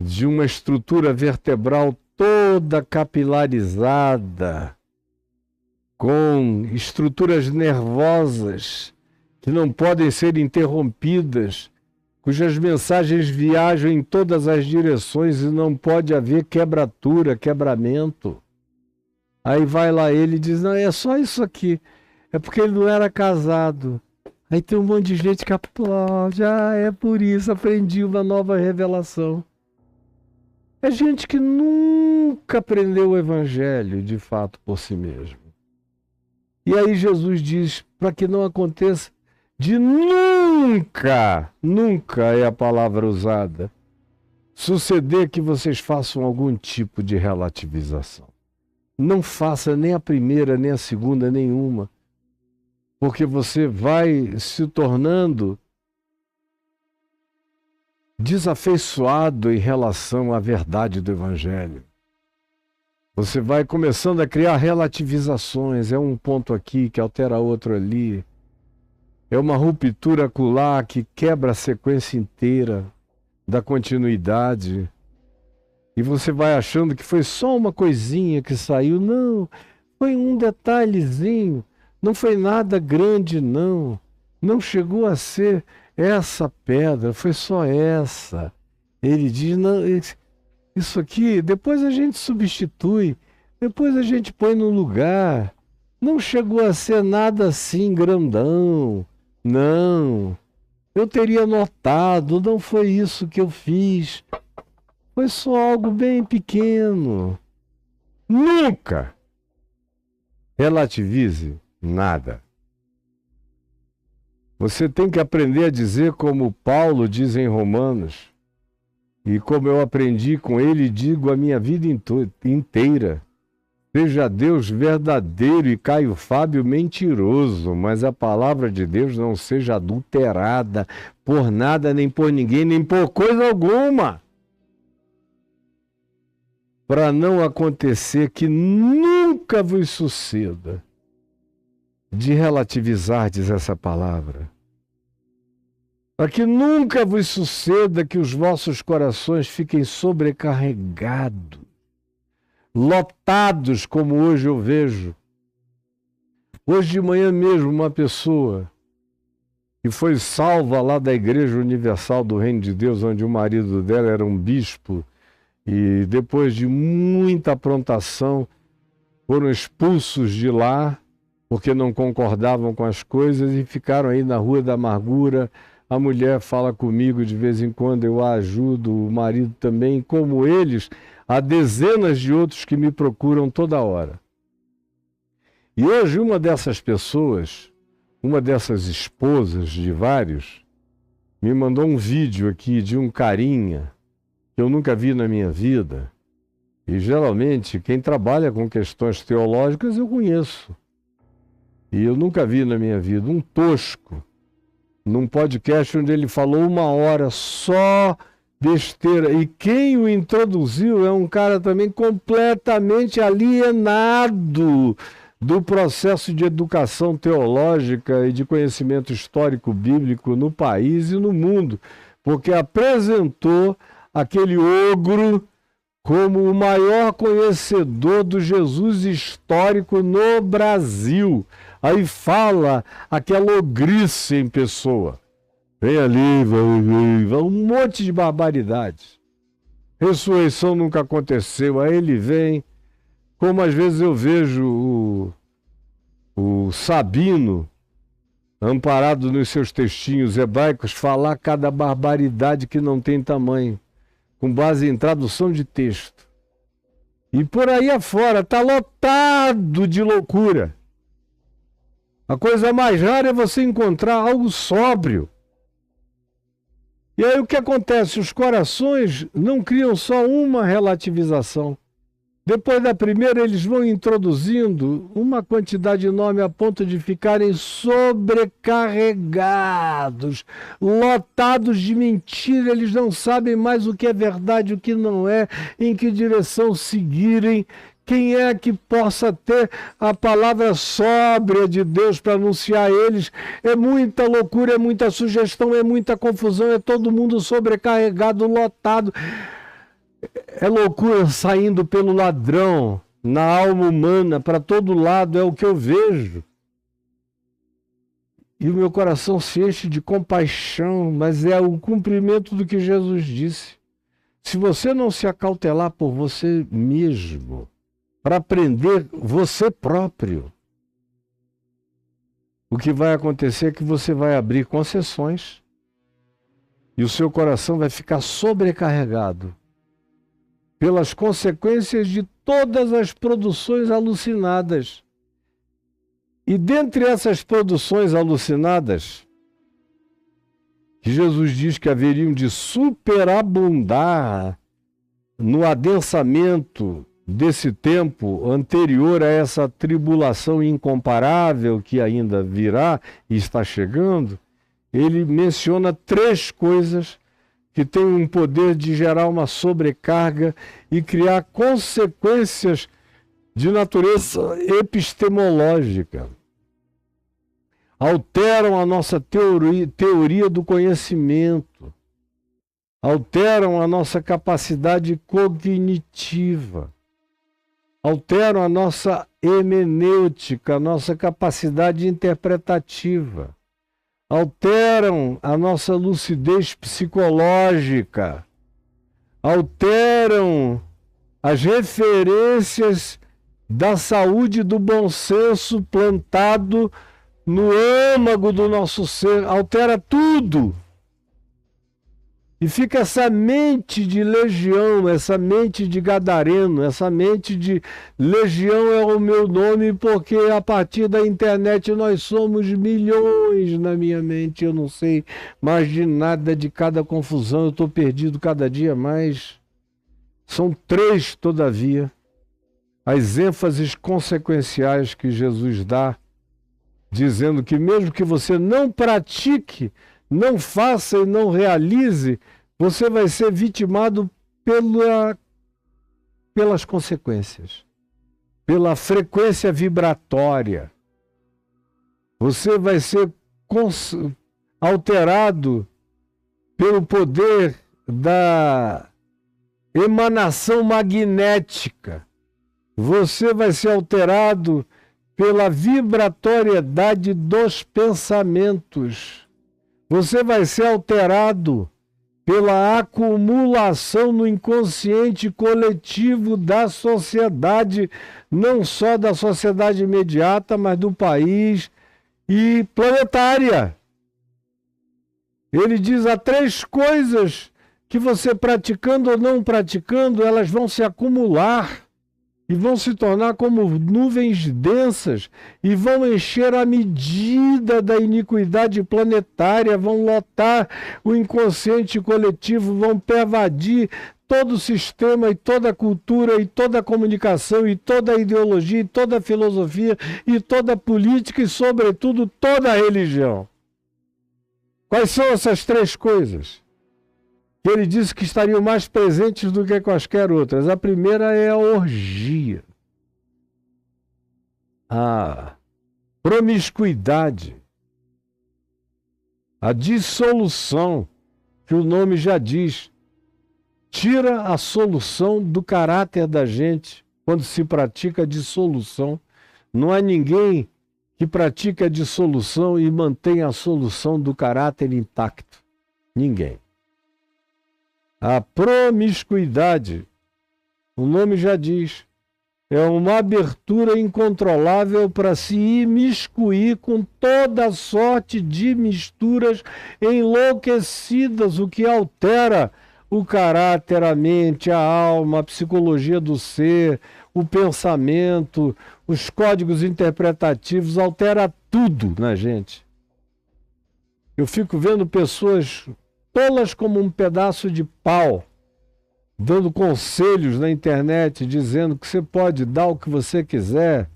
de uma estrutura vertebral toda capilarizada, com estruturas nervosas que não podem ser interrompidas, cujas mensagens viajam em todas as direções e não pode haver quebratura, quebramento. Aí vai lá ele e diz, não, é só isso aqui, é porque ele não era casado. Aí tem um monte de gente que aplaude, é por isso, aprendi uma nova revelação. É gente que nunca aprendeu o Evangelho, de fato, por si mesmo. E aí Jesus diz, para que não aconteça de nunca, nunca é a palavra usada, suceder que vocês façam algum tipo de relativização. Não faça nem a primeira, nem a segunda, nenhuma. Porque você vai se tornando desafeiçoado em relação à verdade do Evangelho. Você vai começando a criar relativizações. É um ponto aqui que altera outro ali. É uma ruptura acolá que quebra a sequência inteira da continuidade. E você vai achando que foi só uma coisinha que saiu. Não, foi um detalhezinho. Não foi nada grande, não. Não chegou a ser essa pedra, foi só essa. Ele diz, não, isso aqui, depois a gente substitui, depois a gente põe no lugar. Não chegou a ser nada assim grandão. Não. Eu teria notado, não foi isso que eu fiz. Foi só algo bem pequeno. Nunca relativize nada. Você tem que aprender a dizer como Paulo diz em Romanos, e como eu aprendi com ele, digo a minha vida inteira. Seja Deus verdadeiro e Caio Fábio mentiroso, mas a palavra de Deus não seja adulterada por nada, nem por ninguém, nem por coisa alguma. Para não acontecer que nunca vos suceda de relativizardes essa palavra. Para que nunca vos suceda que os vossos corações fiquem sobrecarregados, lotados, como hoje eu vejo. Hoje de manhã mesmo, uma pessoa que foi salva lá da Igreja Universal do Reino de Deus, onde o marido dela era um bispo, e depois de muita aprontação, foram expulsos de lá, porque não concordavam com as coisas e ficaram aí na Rua da Amargura. A mulher fala comigo de vez em quando, eu a ajudo, o marido também, como eles, há dezenas de outros que me procuram toda hora. E hoje uma dessas pessoas, uma dessas esposas de vários, me mandou um vídeo aqui de um carinha que eu nunca vi na minha vida. E geralmente quem trabalha com questões teológicas eu conheço. E eu nunca vi na minha vida um tosco, num podcast onde ele falou 1 hora só besteira. E quem o introduziu é um cara também completamente alienado do processo de educação teológica e de conhecimento histórico bíblico no país e no mundo, porque apresentou aquele ogro como o maior conhecedor do Jesus histórico no Brasil. Aí fala aquela ogrice em pessoa. Vem ali, vai, um monte de barbaridades. Ressurreição nunca aconteceu. Aí ele vem, como às vezes eu vejo o Sabino, amparado nos seus textinhos hebraicos, falar cada barbaridade que não tem tamanho, com base em tradução de texto. E por aí afora está lotado de loucura. A coisa mais rara é você encontrar algo sóbrio. E aí o que acontece? Os corações não criam só uma relativização. Depois da primeira, eles vão introduzindo uma quantidade enorme a ponto de ficarem sobrecarregados, lotados de mentira. Eles não sabem mais o que é verdade, o que não é, em que direção seguirem. Quem é que possa ter a palavra sóbria de Deus para anunciar a eles? É muita loucura, é muita sugestão, é muita confusão, é todo mundo sobrecarregado, lotado. É loucura saindo pelo ladrão, na alma humana, para todo lado, é o que eu vejo. E o meu coração se enche de compaixão, mas é o cumprimento do que Jesus disse. Se você não se acautelar por você mesmo, para aprender você próprio, o que vai acontecer é que você vai abrir concessões e o seu coração vai ficar sobrecarregado pelas consequências de todas as produções alucinadas. E dentre essas produções alucinadas, que Jesus diz que haveriam de superabundar no adensamento desse tempo anterior a essa tribulação incomparável que ainda virá e está chegando, ele menciona 3 coisas que têm um poder de gerar uma sobrecarga e criar consequências de natureza epistemológica. Alteram a nossa teoria do conhecimento, alteram a nossa capacidade cognitiva, alteram a nossa hermenêutica, a nossa capacidade interpretativa, alteram a nossa lucidez psicológica, alteram as referências da saúde do bom senso plantado no âmago do nosso ser, altera tudo. E fica essa mente de legião, essa mente de gadareno, essa mente de legião é o meu nome, porque a partir da internet nós somos milhões na minha mente. Eu não sei mais de nada, de cada confusão, eu estou perdido cada dia mais. São 3, todavia, as ênfases consequenciais que Jesus dá, dizendo que mesmo que você não pratique, não faça e não realize, você vai ser vitimado pelas consequências, pela frequência vibratória. Você vai ser alterado pelo poder da emanação magnética. Você vai ser alterado pela vibratoriedade dos pensamentos. Você vai ser alterado pela acumulação no inconsciente coletivo da sociedade, não só da sociedade imediata, mas do país e planetária. Ele diz: há 3 coisas que você praticando ou não praticando, elas vão se acumular e vão se tornar como nuvens densas e vão encher a medida da iniquidade planetária, vão lotar o inconsciente coletivo, vão pervadir todo o sistema e toda a cultura e toda a comunicação e toda a ideologia e toda a filosofia e toda a política e, sobretudo, toda a religião. Quais são essas 3 coisas? Ele disse que estariam mais presentes do que quaisquer outras. A primeira é a orgia, a promiscuidade, a dissolução, que o nome já diz. Tira a solução do caráter da gente quando se pratica a dissolução. Não há ninguém que pratique a dissolução e mantenha a solução do caráter intacto. Ninguém. A promiscuidade, o nome já diz, é uma abertura incontrolável para se imiscuir com toda sorte de misturas enlouquecidas, o que altera o caráter, a mente, a alma, a psicologia do ser, o pensamento, os códigos interpretativos, altera tudo na gente. Eu fico vendo pessoas tolas como um pedaço de pau, dando conselhos na internet, dizendo que você pode dar o que você quiser.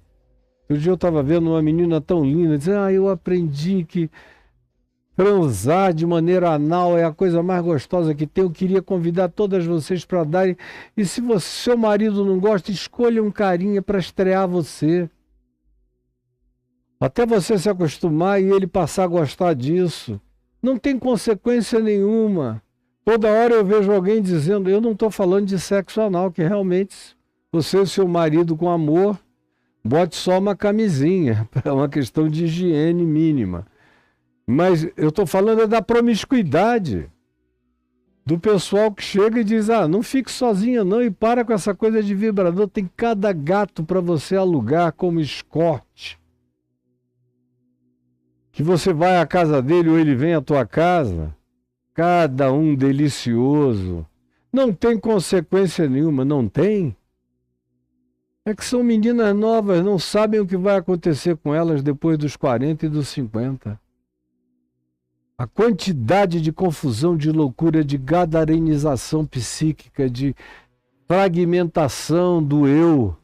Um dia eu estava vendo uma menina tão linda, dizendo: eu aprendi que transar de maneira anal é a coisa mais gostosa que tem. Eu queria convidar todas vocês para darem. E se seu marido não gosta, escolha um carinha para estrear você. Até você se acostumar e ele passar a gostar disso. Não tem consequência nenhuma. Toda hora eu vejo alguém dizendo: eu não estou falando de sexo anal, que realmente você e seu marido com amor, bote só uma camisinha. É uma questão de higiene mínima. Mas eu estou falando da promiscuidade. Do pessoal que chega e diz: não fique sozinha não, e para com essa coisa de vibrador. Tem cada gato para você alugar como escorte. Que você vai à casa dele ou ele vem à tua casa, cada um delicioso. Não tem consequência nenhuma, não tem. É que são meninas novas, não sabem o que vai acontecer com elas depois dos 40 e dos 50. A quantidade de confusão, de loucura, de gadarenização psíquica, de fragmentação do eu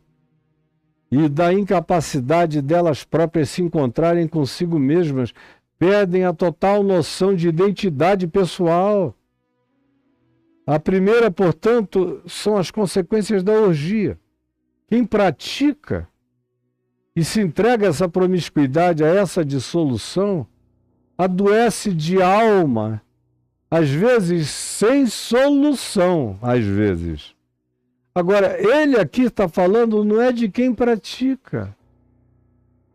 e da incapacidade delas próprias se encontrarem consigo mesmas, perdem a total noção de identidade pessoal. A primeira, portanto, são as consequências da orgia. Quem pratica e se entrega a essa promiscuidade, a essa dissolução, adoece de alma, às vezes sem solução, às vezes. Agora, ele aqui está falando não é de quem pratica.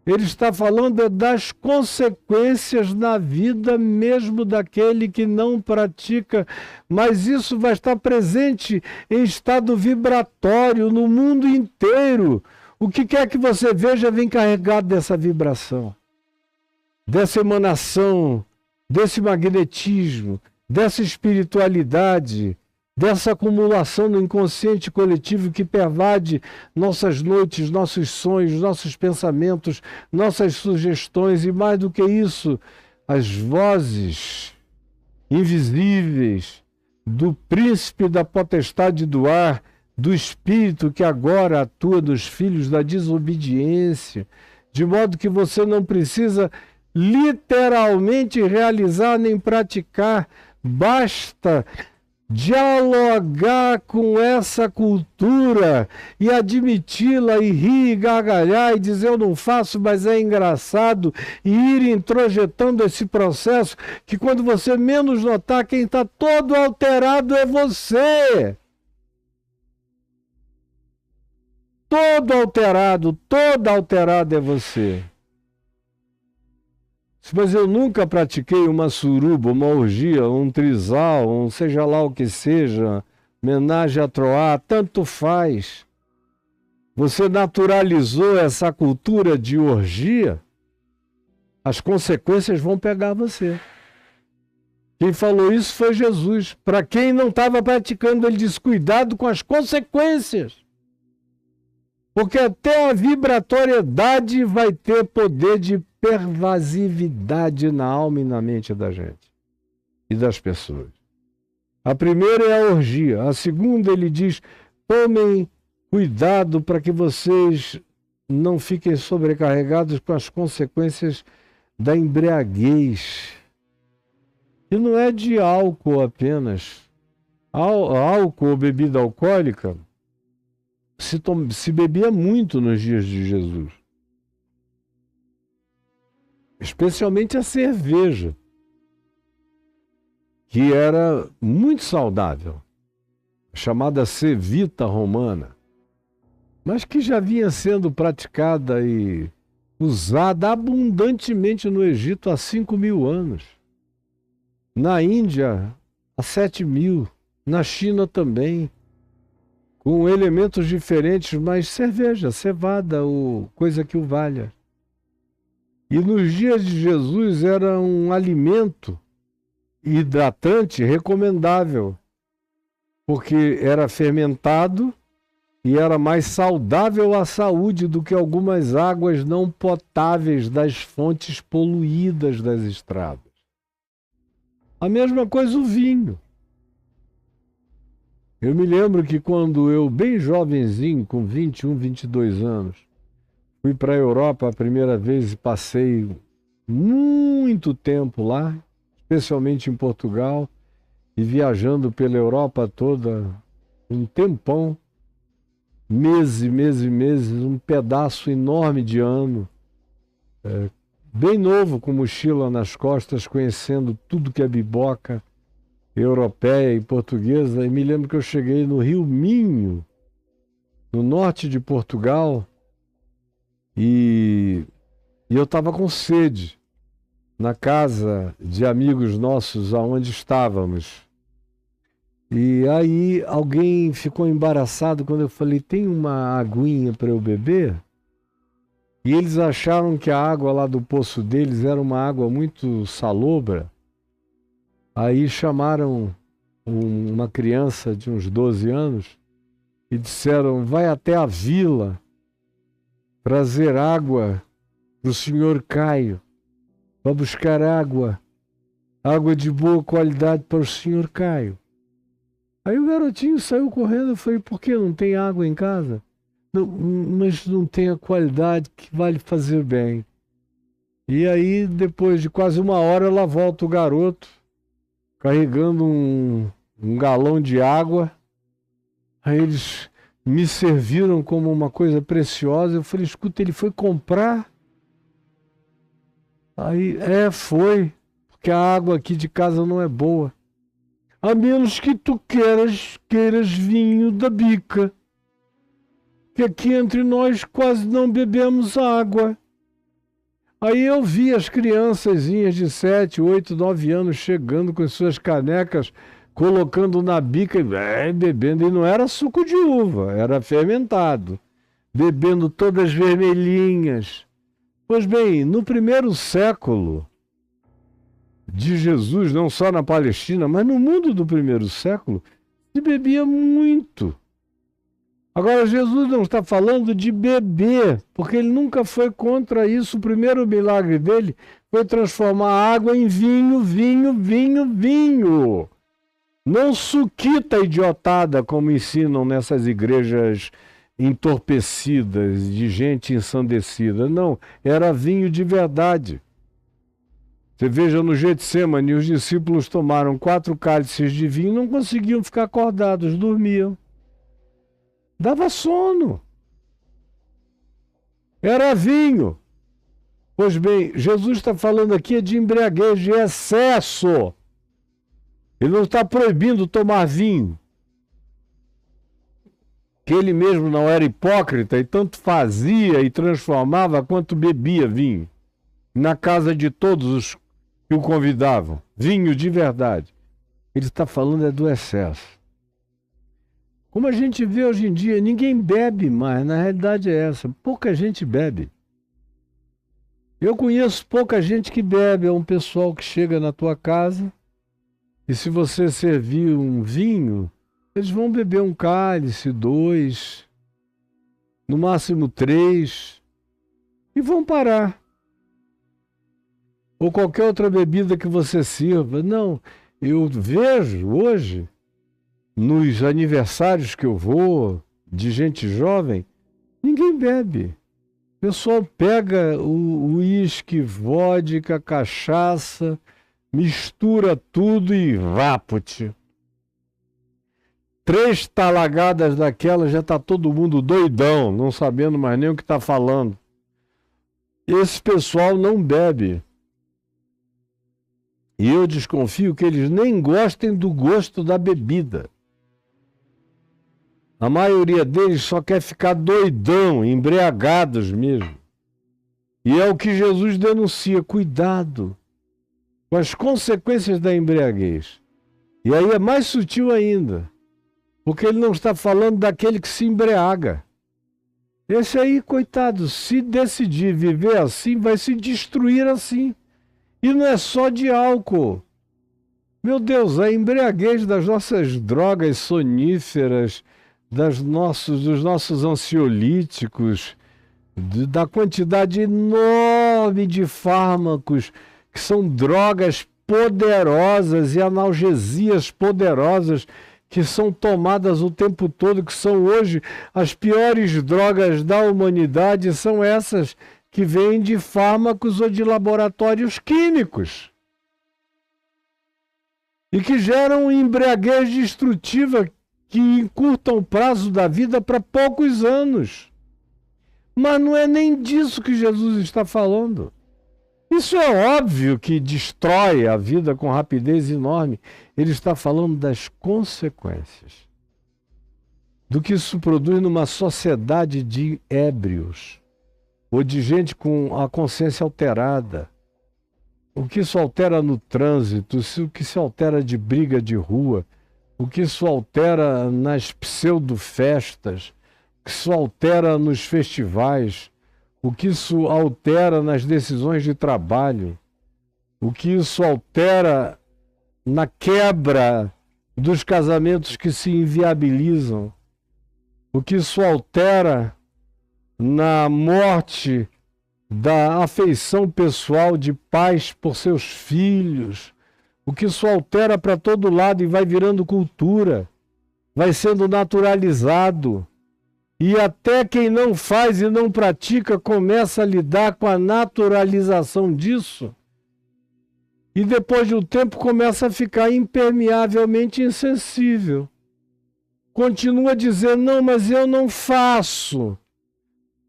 Ele está falando das consequências na vida mesmo daquele que não pratica. Mas isso vai estar presente em estado vibratório no mundo inteiro. O que quer que você veja vem carregado dessa vibração, dessa emanação, desse magnetismo, dessa espiritualidade, dessa acumulação no inconsciente coletivo que pervade nossas noites, nossos sonhos, nossos pensamentos, nossas sugestões e, mais do que isso, as vozes invisíveis do príncipe da potestade do ar, do espírito que agora atua nos filhos da desobediência, de modo que você não precisa literalmente realizar nem praticar, basta dialogar com essa cultura e admiti-la e rir e gargalhar e dizer eu não faço, mas é engraçado, e ir introjetando esse processo que quando você menos notar, quem está todo alterado é você. Todo alterado é você. Mas eu nunca pratiquei uma suruba, uma orgia, um trisal, um seja lá o que seja, homenagem a Troá, tanto faz. Você naturalizou essa cultura de orgia, as consequências vão pegar você. Quem falou isso foi Jesus. Para quem não estava praticando, ele disse, cuidado com as consequências. Porque até a vibratoriedade vai ter poder de pervasividade na alma e na mente da gente e das pessoas. A primeira é a orgia. A segunda, ele diz, tomem cuidado para que vocês não fiquem sobrecarregados com as consequências da embriaguez. E não é de álcool apenas. Álcool ou bebida alcoólica se bebia muito nos dias de Jesus. Especialmente a cerveja, que era muito saudável, chamada Cevita romana, mas que já vinha sendo praticada e usada abundantemente no Egito há 5.000 anos, na Índia há 7.000, na China também, com elementos diferentes, mas cerveja, cevada, coisa que o valha. E nos dias de Jesus era um alimento hidratante recomendável, porque era fermentado e era mais saudável à saúde do que algumas águas não potáveis das fontes poluídas das estradas. A mesma coisa o vinho. Eu me lembro que quando eu, bem jovenzinho, com 21, 22 anos, fui para a Europa a primeira vez e passei muito tempo lá, especialmente em Portugal, e viajando pela Europa toda, um tempão, meses, um pedaço enorme de ano, bem novo, com mochila nas costas, conhecendo tudo que é biboca europeia e portuguesa. E me lembro que eu cheguei no Rio Minho, no norte de Portugal, e eu estava com sede na casa de amigos nossos aonde estávamos. E aí alguém ficou embaraçado quando eu falei, tem uma aguinha para eu beber? E eles acharam que a água lá do poço deles era uma água muito salobra. Aí chamaram uma criança de uns 12 anos e disseram, vai até a vila trazer água para o senhor Caio, para buscar água. água de boa qualidade para o senhor Caio. Aí o garotinho saiu correndo. Eu falei, por que não tem água em casa? Não, mas não tem a qualidade que vai lhe fazer bem. E aí, depois de quase uma hora, lá volta o garoto, carregando um galão de água. Aí eles me serviram como uma coisa preciosa. Eu falei, escuta, ele foi comprar? Aí, foi, porque a água aqui de casa não é boa. A menos que tu queiras vinho da bica. Que aqui entre nós quase não bebemos água. Aí eu vi as criançazinhas de 7, 8, 9 anos chegando com suas canecas, colocando na bica e bebendo. E não era suco de uva, era fermentado. Bebendo todas vermelhinhas. Pois bem, no primeiro século de Jesus, não só na Palestina, mas no mundo do primeiro século, se bebia muito. Agora, Jesus não está falando de beber, porque ele nunca foi contra isso. O primeiro milagre dele foi transformar a água em vinho, vinho, vinho, vinho. Não suquita idiotada, como ensinam nessas igrejas entorpecidas, de gente ensandecida. Não, era vinho de verdade. Você veja no Getsemane, os discípulos tomaram 4 cálices de vinho, não conseguiam ficar acordados, dormiam. Dava sono. Era vinho. Pois bem, Jesus está falando aqui de embriaguez, de excesso. Ele não está proibindo tomar vinho. Que ele mesmo não era hipócrita e tanto fazia e transformava quanto bebia vinho. Na casa de todos os que o convidavam. Vinho de verdade. Ele está falando do excesso. Como a gente vê hoje em dia, ninguém bebe mais, na realidade é essa, pouca gente bebe. Eu conheço pouca gente que bebe, é um pessoal que chega na tua casa e se você servir um vinho, eles vão beber um cálice, 2, no máximo 3, e vão parar. Ou qualquer outra bebida que você sirva. Não, eu vejo hoje, nos aniversários que eu vou, de gente jovem, ninguém bebe. O pessoal pega o uísque, vodka, cachaça, mistura tudo e vapute. 3 talagadas daquela já está todo mundo doidão, não sabendo mais nem o que está falando. Esse pessoal não bebe. E eu desconfio que eles nem gostem do gosto da bebida. A maioria deles só quer ficar doidão, embriagados mesmo. E é o que Jesus denuncia, cuidado com as consequências da embriaguez. E aí é mais sutil ainda, porque ele não está falando daquele que se embriaga. Esse aí, coitado, se decidir viver assim, vai se destruir assim. E não é só de álcool. Meu Deus, a embriaguez das nossas drogas soníferas, dos nossos ansiolíticos, da quantidade enorme de fármacos que são drogas poderosas e analgesias poderosas que são tomadas o tempo todo, que são hoje as piores drogas da humanidade, são essas que vêm de fármacos ou de laboratórios químicos e que geram embriaguez destrutiva que encurtam o prazo da vida para poucos anos. Mas não é nem disso que Jesus está falando. Isso é óbvio que destrói a vida com rapidez enorme. Ele está falando das consequências. Do que isso produz numa sociedade de ébrios. Ou de gente com a consciência alterada. O que isso altera no trânsito, o que isso altera de briga de rua, o que isso altera nas pseudo-festas, o que isso altera nos festivais, o que isso altera nas decisões de trabalho, o que isso altera na quebra dos casamentos que se inviabilizam, o que isso altera na morte da afeição pessoal de pais por seus filhos, O que isso altera para todo lado e vai virando cultura, vai sendo naturalizado. E até quem não faz e não pratica começa a lidar com a naturalização disso. E depois de um tempo começa a ficar impermeavelmente insensível. Continua dizendo, não, mas eu não faço.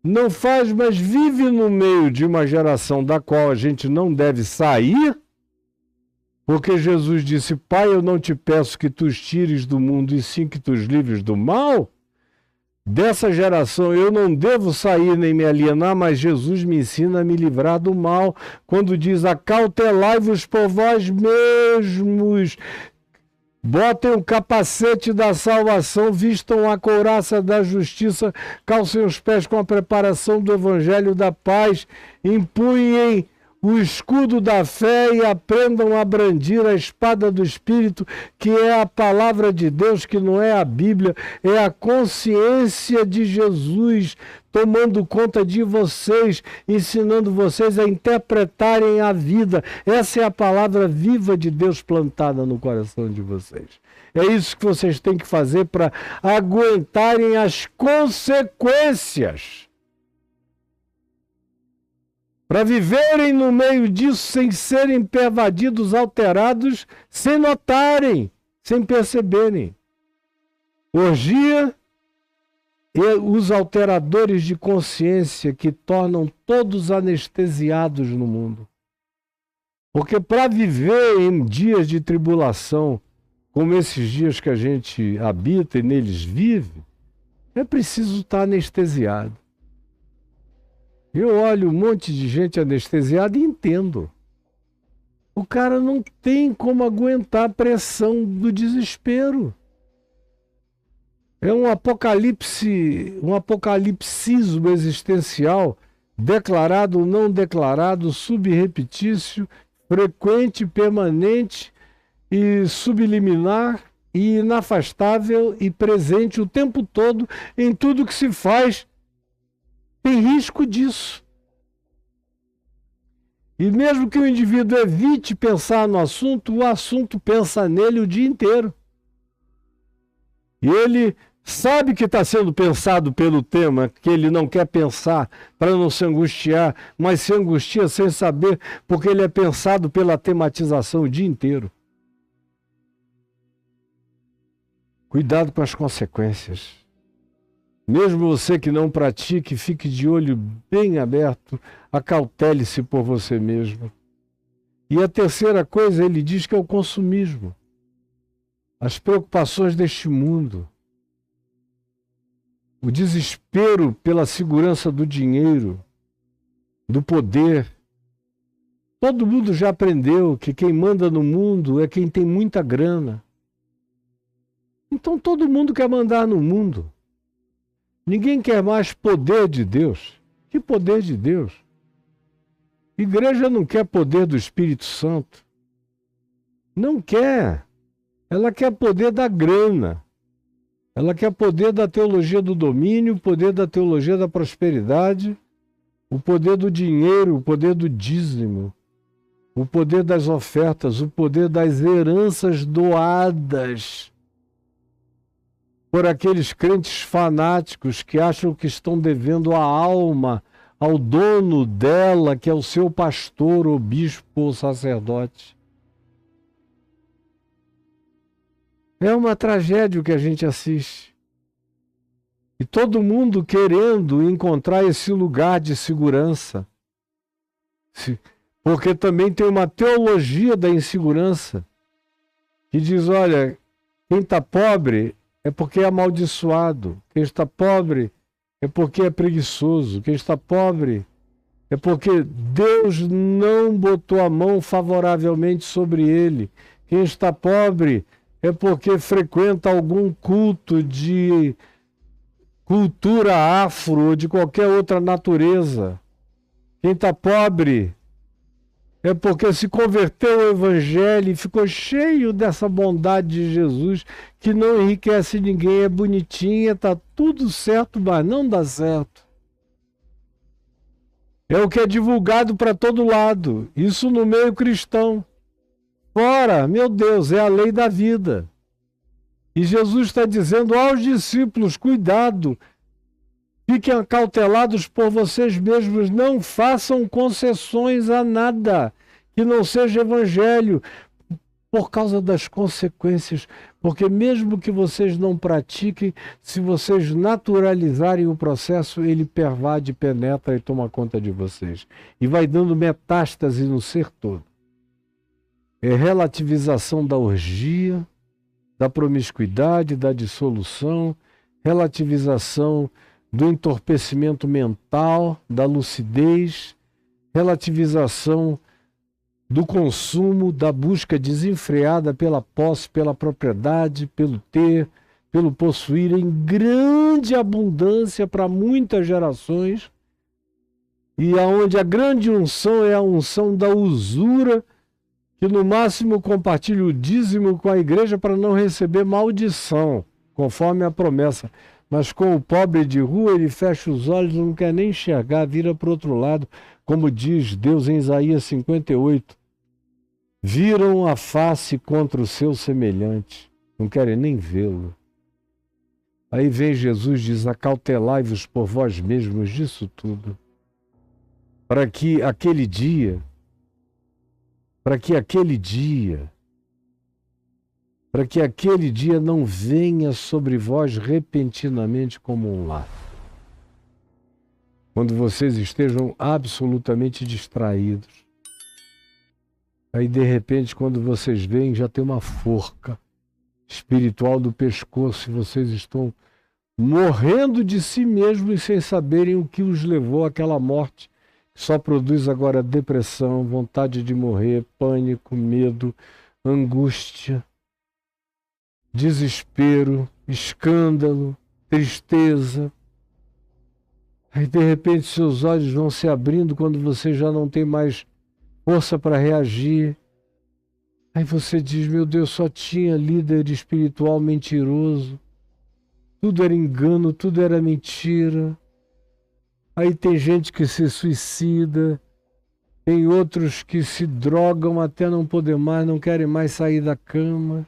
Não faz, mas vive no meio de uma geração da qual a gente não deve sair, porque Jesus disse, Pai, eu não te peço que tu os tires do mundo, e sim que tu os livres do mal. Dessa geração eu não devo sair nem me alienar, mas Jesus me ensina a me livrar do mal, quando diz, acautelai-vos por vós mesmos, botem o capacete da salvação, vistam a couraça da justiça, calcem os pés com a preparação do evangelho da paz, empunhem o escudo da fé e aprendam a brandir a espada do Espírito, que é a palavra de Deus, que não é a Bíblia, é a consciência de Jesus tomando conta de vocês, ensinando vocês a interpretarem a vida. Essa é a palavra viva de Deus plantada no coração de vocês. É isso que vocês têm que fazer para aguentarem as consequências. Para viverem no meio disso sem serem pervadidos, alterados, sem notarem, sem perceberem. Orgia e os alteradores de consciência que tornam todos anestesiados no mundo. Porque para viver em dias de tribulação, como esses dias que a gente habita e neles vive, é preciso estar anestesiado. Eu olho um monte de gente anestesiada e entendo. O cara não tem como aguentar a pressão do desespero. É um apocalipsismo existencial, declarado ou não declarado, subrepetício, frequente, permanente e subliminar e inafastável e presente o tempo todo em tudo que se faz. Tem risco disso. E mesmo que o indivíduo evite pensar no assunto, o assunto pensa nele o dia inteiro. E ele sabe que está sendo pensado pelo tema, que ele não quer pensar para não se angustiar, mas se angustia sem saber, porque ele é pensado pela tematização o dia inteiro. Cuidado com as consequências. Mesmo você que não pratique, fique de olho bem aberto, acautele-se por você mesmo. E a terceira coisa, ele diz que é o consumismo. As preocupações deste mundo. O desespero pela segurança do dinheiro, do poder. Todo mundo já aprendeu que quem manda no mundo é quem tem muita grana. Então todo mundo quer mandar no mundo. Ninguém quer mais poder de Deus. Que poder de Deus? Igreja não quer poder do Espírito Santo. Não quer. Ela quer poder da grana. Ela quer poder da teologia do domínio, o poder da teologia da prosperidade, o poder do dinheiro, o poder do dízimo, o poder das ofertas, o poder das heranças doadas por aqueles crentes fanáticos que acham que estão devendo a alma ao dono dela, que é o seu pastor, ou bispo, ou sacerdote. É uma tragédia o que a gente assiste. E todo mundo querendo encontrar esse lugar de segurança. Porque também tem uma teologia da insegurança que diz, olha, quem está pobre é porque é amaldiçoado. Quem está pobre é porque é preguiçoso. Quem está pobre é porque Deus não botou a mão favoravelmente sobre ele. Quem está pobre é porque frequenta algum culto de cultura afro ou de qualquer outra natureza. Quem está pobre é porque se converteu ao Evangelho e ficou cheio dessa bondade de Jesus, que não enriquece ninguém, é bonitinha, está tudo certo, mas não dá certo. É o que é divulgado para todo lado, isso no meio cristão. fora. Meu Deus, é a lei da vida. E Jesus está dizendo aos discípulos, cuidado, fiquem acautelados por vocês mesmos, não façam concessões a nada que não seja evangelho, por causa das consequências, porque mesmo que vocês não pratiquem, se vocês naturalizarem o processo, ele pervade, penetra e toma conta de vocês. E vai dando metástase no ser todo. É relativização da orgia, da promiscuidade, da dissolução, relativização do entorpecimento mental, da lucidez, relativização do consumo, da busca desenfreada pela posse, pela propriedade, pelo ter, pelo possuir em grande abundância para muitas gerações, e aonde a grande unção é a unção da usura, que no máximo compartilha o dízimo com a igreja para não receber maldição, conforme a promessa. Mas com o pobre de rua, ele fecha os olhos, não quer nem enxergar, vira para o outro lado, como diz Deus em Isaías 58. Viram a face contra o seu semelhante, não querem nem vê-lo. Aí vem Jesus e diz, acautelai-vos por vós mesmos disso tudo, para que aquele dia não venha sobre vós repentinamente como um lar. Quando vocês estejam absolutamente distraídos. Aí, de repente, quando vocês veem, já tem uma forca espiritual do pescoço e vocês estão morrendo de si mesmos sem saberem o que os levou àquela morte, que só produz agora depressão, vontade de morrer, pânico, medo, angústia, desespero, escândalo, tristeza. Aí, de repente, seus olhos vão se abrindo quando você já não tem mais força para reagir. Aí você diz, meu Deus, só tinha líder espiritual mentiroso. Tudo era engano, tudo era mentira. Aí tem gente que se suicida, tem outros que se drogam até não poder mais, não querem mais sair da cama.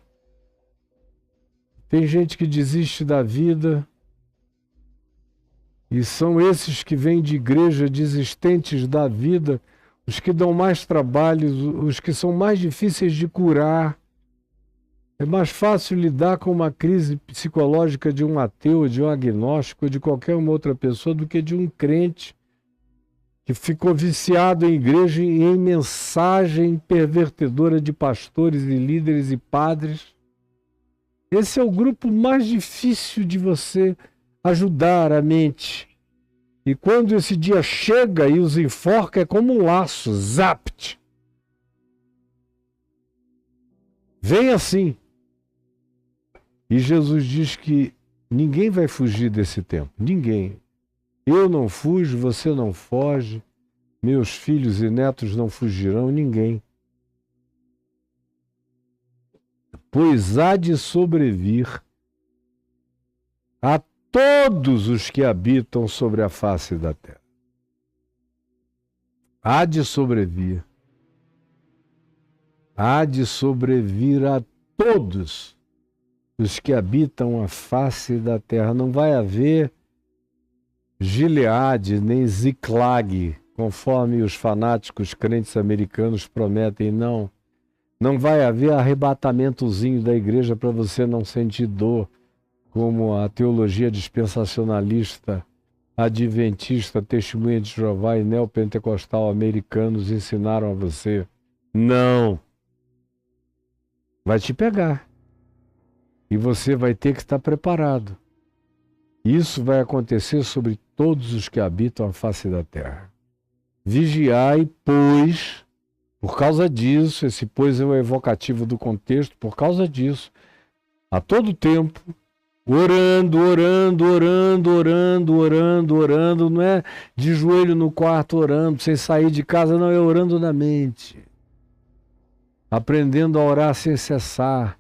Tem gente que desiste da vida. E são esses que vêm de igreja desistentes da vida, os que dão mais trabalho, os que são mais difíceis de curar. É mais fácil lidar com uma crise psicológica de um ateu, de um agnóstico, de qualquer uma outra pessoa, do que de um crente que ficou viciado em igreja e em mensagem pervertedora de pastores e líderes e padres. Esse é o grupo mais difícil de você ajudar a mente. E quando esse dia chega e os enforca, é como um laço, zapt. Vem assim. E Jesus diz que ninguém vai fugir desse tempo. Ninguém. Eu não fujo, você não foge, meus filhos e netos não fugirão, ninguém. Pois há de sobrevir a todos os que habitam sobre a face da terra. Há de sobrevir. Há de sobrevir a todos os que habitam a face da terra. Não vai haver Gileade nem Ziklag, conforme os fanáticos crentes americanos prometem, não. Não vai haver arrebatamentozinho da igreja para você não sentir dor, como a teologia dispensacionalista, adventista, testemunha de Jeová e neopentecostal americanos ensinaram a você. Não. Vai te pegar. E você vai ter que estar preparado. Isso vai acontecer sobre todos os que habitam a face da terra. Vigiai, pois, por causa disso, esse pois é o evocativo do contexto, por causa disso, a todo tempo, orando, não é de joelho no quarto orando, sem sair de casa, não, é orando na mente. Aprendendo a orar sem cessar,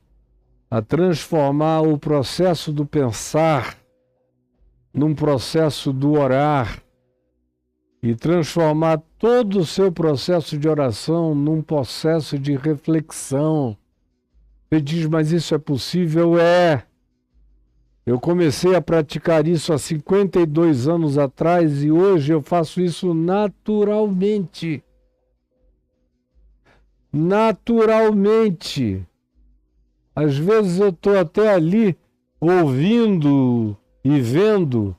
a transformar o processo do pensar num processo do orar, e transformar todo o seu processo de oração num processo de reflexão. Você diz, mas isso é possível? É. Eu comecei a praticar isso há 52 anos atrás e hoje eu faço isso naturalmente. Naturalmente. Às vezes eu estou até ali ouvindo e vendo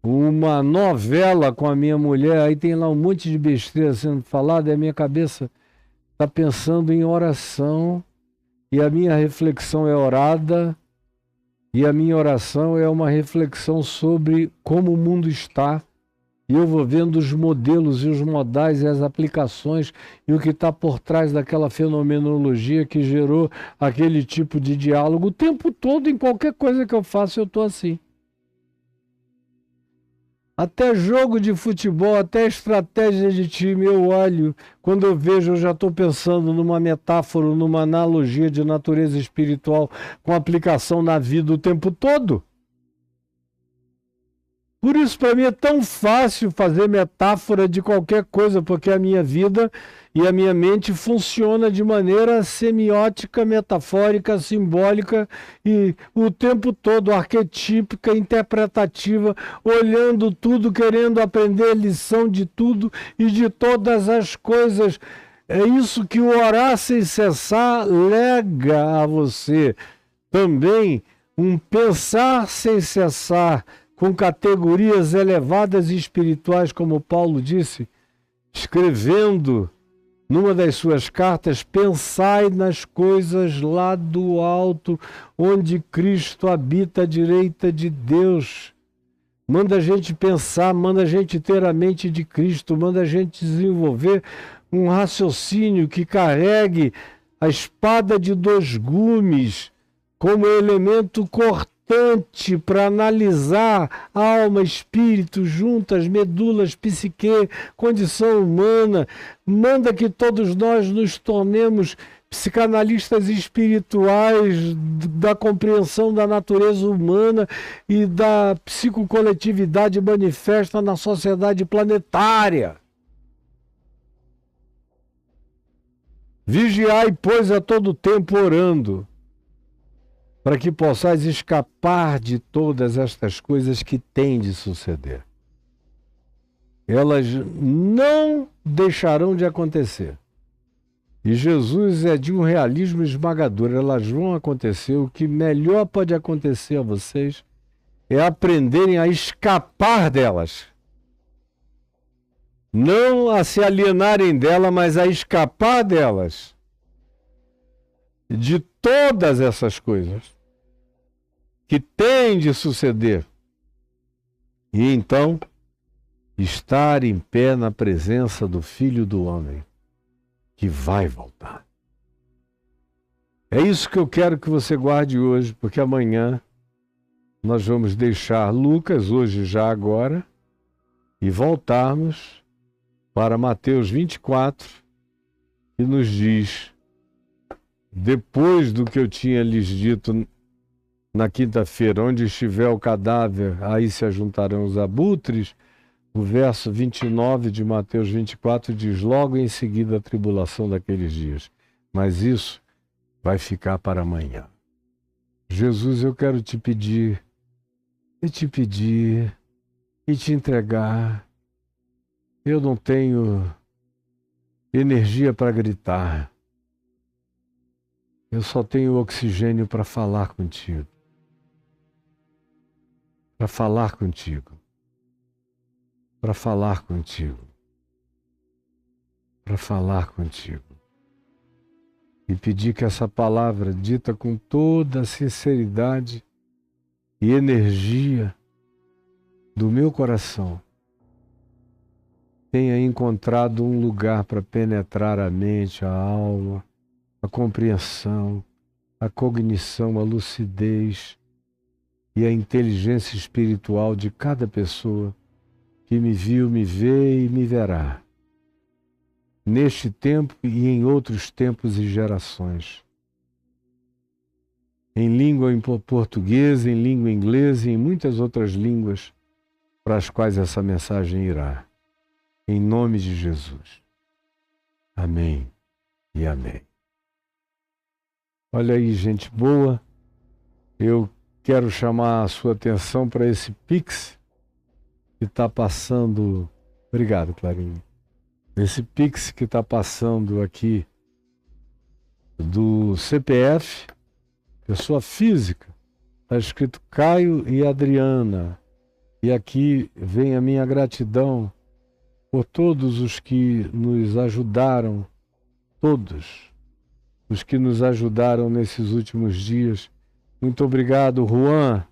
uma novela com a minha mulher, aí tem lá um monte de besteira sendo falada e a minha cabeça está pensando em oração e a minha reflexão é orada e a minha oração é uma reflexão sobre como o mundo está e eu vou vendo os modelos e os modais e as aplicações e o que está por trás daquela fenomenologia que gerou aquele tipo de diálogo. O tempo todo, em qualquer coisa que eu faço, eu estou assim. Até jogo de futebol, até estratégia de time, eu olho. Quando eu vejo, eu já estou pensando numa metáfora, numa analogia de natureza espiritual com aplicação na vida o tempo todo. Por isso, para mim, é tão fácil fazer metáfora de qualquer coisa, porque a minha vida e a minha mente funciona de maneira semiótica, metafórica, simbólica e o tempo todo arquetípica, interpretativa, olhando tudo, querendo aprender lição de tudo e de todas as coisas. É isso que o orar sem cessar lega a você. Também um pensar sem cessar, com categorias elevadas e espirituais, como Paulo disse, escrevendo numa das suas cartas, pensai nas coisas lá do alto, onde Cristo habita à direita de Deus. Manda a gente pensar, manda a gente ter a mente de Cristo, manda a gente desenvolver um raciocínio que carregue a espada de dois gumes como elemento cortante para analisar alma, espírito, juntas, medulas, psique, condição humana. Manda que todos nós nos tornemos psicanalistas espirituais da compreensão da natureza humana e da psicocoletividade manifesta na sociedade planetária. Vigiai, pois, a todo tempo orando, para que possais escapar de todas estas coisas que têm de suceder. Elas não deixarão de acontecer. E Jesus é de um realismo esmagador. Elas vão acontecer. O que melhor pode acontecer a vocês é aprenderem a escapar delas. Não a se alienarem dela, mas a escapar delas. De todas essas coisas que têm de suceder. E então, estar em pé na presença do Filho do Homem, que vai voltar. É isso que eu quero que você guarde hoje, porque amanhã nós vamos deixar Lucas, hoje já agora, e voltarmos para Mateus 24, que nos diz, depois do que eu tinha lhes dito na quinta-feira, onde estiver o cadáver, aí se ajuntarão os abutres. O verso 29 de Mateus 24 diz, logo em seguida a tribulação daqueles dias. Mas isso vai ficar para amanhã. Jesus, eu quero te pedir, e te entregar. Eu não tenho energia para gritar. Eu só tenho oxigênio para falar contigo. Para falar contigo. Para falar contigo. Para falar contigo. E pedir que essa palavra, dita com toda a sinceridade e energia do meu coração, tenha encontrado um lugar para penetrar a mente, a alma, a compreensão, a cognição, a lucidez e a inteligência espiritual de cada pessoa que me viu, me vê e me verá, neste tempo e em outros tempos e gerações, em língua portuguesa, em língua inglesa e em muitas outras línguas para as quais essa mensagem irá. em nome de Jesus. Amém e amém. Olha aí, gente boa, eu quero chamar a sua atenção para esse Pix que está passando. Obrigado, Clarinha. Esse Pix que está passando aqui do CPF, pessoa física, está escrito Caio e Adriana. E aqui vem a minha gratidão por todos os que nos ajudaram, todos os que nos ajudaram nesses últimos dias. Muito obrigado, Juan.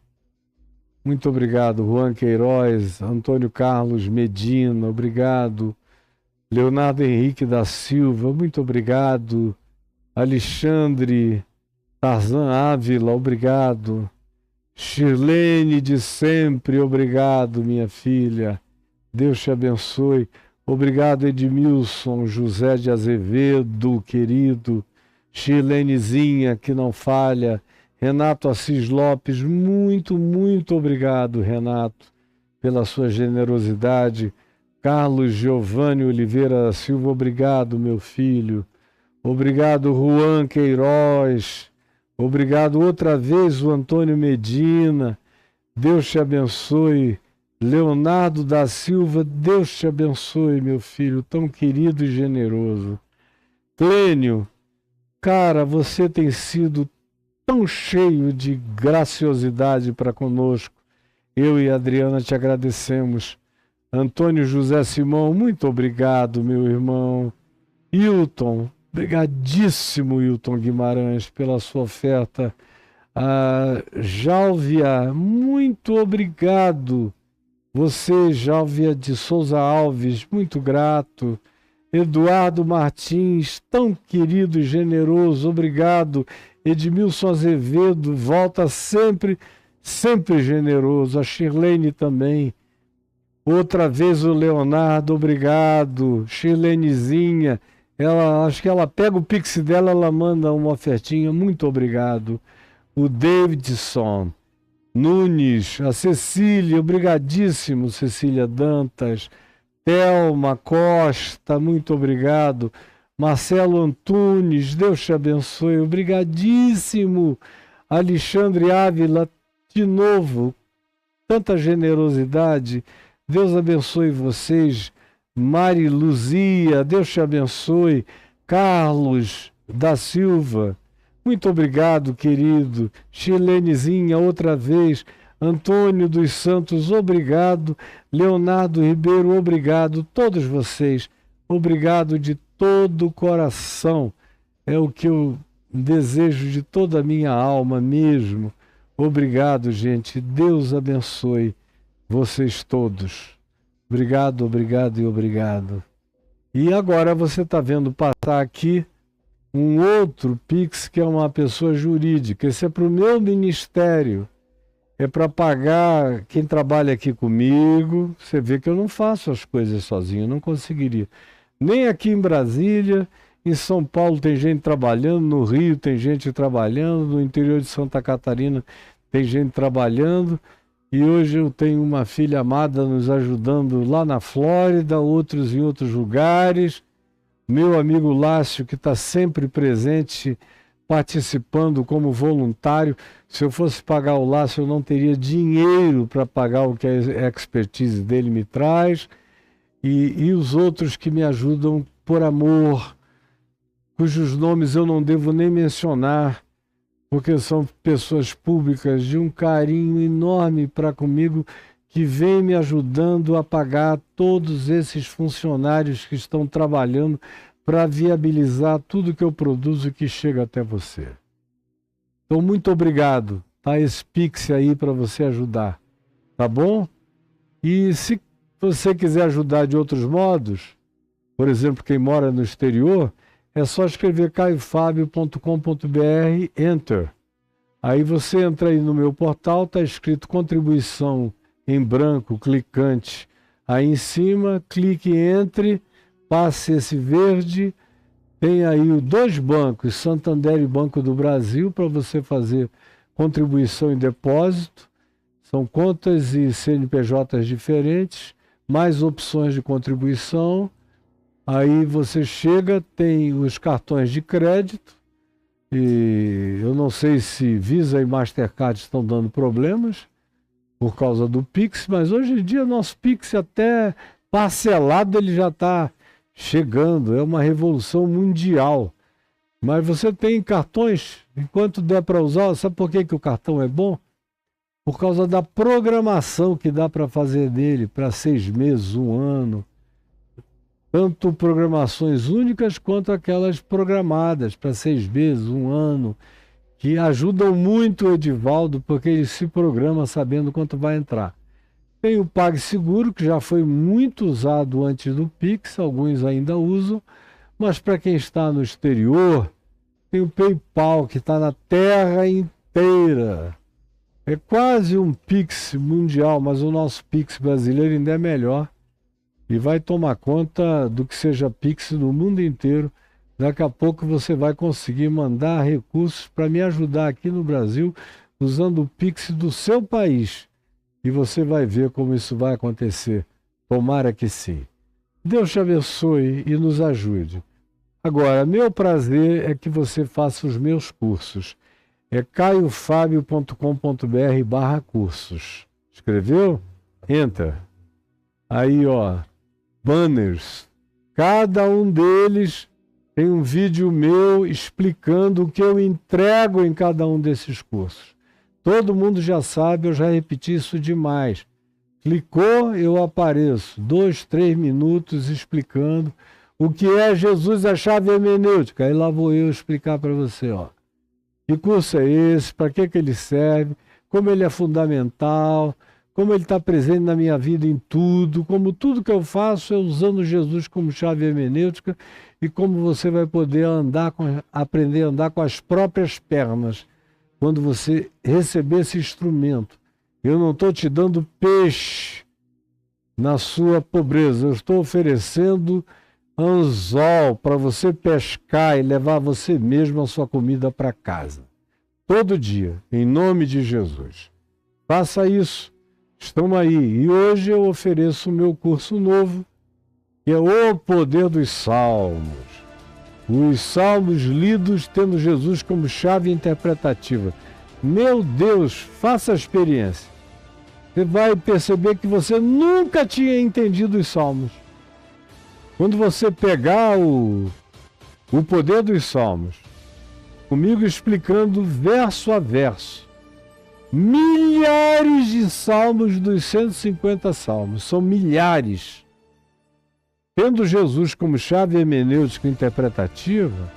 Muito obrigado, Juan Queiroz, Antônio Carlos Medina, obrigado. Leonardo Henrique da Silva, muito obrigado. Alexandre Tarzan Ávila, obrigado. Shirlene de sempre, obrigado, minha filha. Deus te abençoe. Obrigado, Edmilson José de Azevedo, querido. Shirlenezinha, que não falha. Renato Assis Lopes, muito, muito obrigado, Renato, pela sua generosidade. Carlos Giovanni Oliveira Silva, obrigado, meu filho. Obrigado, Juan Queiroz. Obrigado outra vez, o Antônio Medina. Deus te abençoe. Leonardo da Silva, Deus te abençoe, meu filho, tão querido e generoso. Clênio, cara, você tem sido tão cheio de graciosidade para conosco. Eu e a Adriana te agradecemos. Antônio José Simão, muito obrigado, meu irmão. Hilton, obrigadíssimo, Hilton Guimarães, pela sua oferta. Jálvia, muito obrigado. Você, Jálvia de Souza Alves, muito grato. Eduardo Martins, tão querido e generoso, obrigado. Edmilson Azevedo, volta sempre, sempre generoso. A Shirlene também. Outra vez o Leonardo, obrigado. Shirlenezinha, acho que ela pega o Pix dela, ela manda uma ofertinha, muito obrigado. O Davidson Nunes, a Cecília, obrigadíssimo, Cecília Dantas. Thelma Costa, muito obrigado. Marcelo Antunes, Deus te abençoe, obrigadíssimo. Alexandre Ávila, de novo, tanta generosidade. Deus abençoe vocês. Mari Luzia, Deus te abençoe. Carlos da Silva, muito obrigado, querido. Chilenezinha, outra vez. Antônio dos Santos, obrigado. Leonardo Ribeiro, obrigado. Todos vocês, obrigado de todo o coração. É o que eu desejo de toda a minha alma mesmo. Obrigado, gente. Deus abençoe vocês todos. Obrigado, obrigado e obrigado. E agora você está vendo passar aqui um outro Pix, que é uma pessoa jurídica. Esse é para o meu ministério. É para pagar quem trabalha aqui comigo. Você vê que eu não faço as coisas sozinho, não conseguiria. Nem aqui em Brasília, em São Paulo tem gente trabalhando, no Rio tem gente trabalhando, no interior de Santa Catarina tem gente trabalhando. E hoje eu tenho uma filha amada nos ajudando lá na Flórida, outros em outros lugares. Meu amigo Lácio, que está sempre presente, participando como voluntário. Se eu fosse pagar o Lácio, eu não teria dinheiro para pagar o que a expertise dele me traz. E os outros que me ajudam por amor, cujos nomes eu não devo nem mencionar, porque são pessoas públicas de um carinho enorme para comigo, que vem me ajudando a pagar todos esses funcionários que estão trabalhando para viabilizar tudo que eu produzo e que chega até você. Então, muito obrigado. Tá esse Pix aí para você ajudar, tá bom? E se você quiser ajudar de outros modos, por exemplo, quem mora no exterior, é só escrever caiofabio.com.br, enter. Aí você entra aí no meu portal, está escrito contribuição em branco, clicante. Aí em cima, clique entre, passe esse verde, tem aí os dois bancos, Santander e Banco do Brasil, para você fazer contribuição em depósito. São contas e CNPJs diferentes. mais opções de contribuição. Aí você chega, tem os cartões de crédito, e eu não sei se Visa e Mastercard estão dando problemas por causa do Pix, mas hoje em dia nosso Pix até parcelado ele já está chegando, é uma revolução mundial. Mas você tem cartões, enquanto der para usar, sabe por que o cartão é bom? Por causa da programação que dá para fazer dele para 6 meses, 1 ano. Tanto programações únicas quanto aquelas programadas para 6 meses, 1 ano, que ajudam muito o Edivaldo, porque ele se programa sabendo quanto vai entrar. Tem o PagSeguro, que já foi muito usado antes do Pix, alguns ainda usam, mas para quem está no exterior, tem o PayPal, que está na terra inteira. É quase um Pix mundial, mas o nosso Pix brasileiro ainda é melhor e vai tomar conta do que seja Pix no mundo inteiro. Daqui a pouco você vai conseguir mandar recursos para me ajudar aqui no Brasil usando o Pix do seu país. E você vai ver como isso vai acontecer. Tomara que sim. Deus te abençoe e nos ajude. Agora, meu prazer é que você faça os meus cursos. É caiofabio.com.br/cursos. Escreveu? Enter. Aí, ó, banners. Cada um deles tem um vídeo meu explicando o que eu entrego em cada um desses cursos. Todo mundo já sabe, eu já repeti isso demais. Clicou, eu apareço. 2, 3 minutos explicando o que é Jesus, a chave hermenêutica. Aí lá vou eu explicar para você, ó. Que curso é esse? Para que ele serve? Como ele é fundamental? Como ele está presente na minha vida em tudo? Como tudo que eu faço é usando Jesus como chave hermenêutica e como você vai poder aprender a andar com as próprias pernas quando você receber esse instrumento. Eu não estou te dando peixe na sua pobreza, eu estou oferecendo anzol para você pescar e levar você mesmo a sua comida para casa. Todo dia, em nome de Jesus. Faça isso. Estão aí. E hoje eu ofereço o meu curso novo, que é O Poder dos Salmos. Os salmos lidos tendo Jesus como chave interpretativa. Meu Deus, faça a experiência. Você vai perceber que você nunca tinha entendido os salmos. Quando você pegar o Poder dos Salmos, comigo explicando verso a verso, milhares de salmos dos 150 salmos, são milhares. Tendo Jesus como chave hermenêutica interpretativa,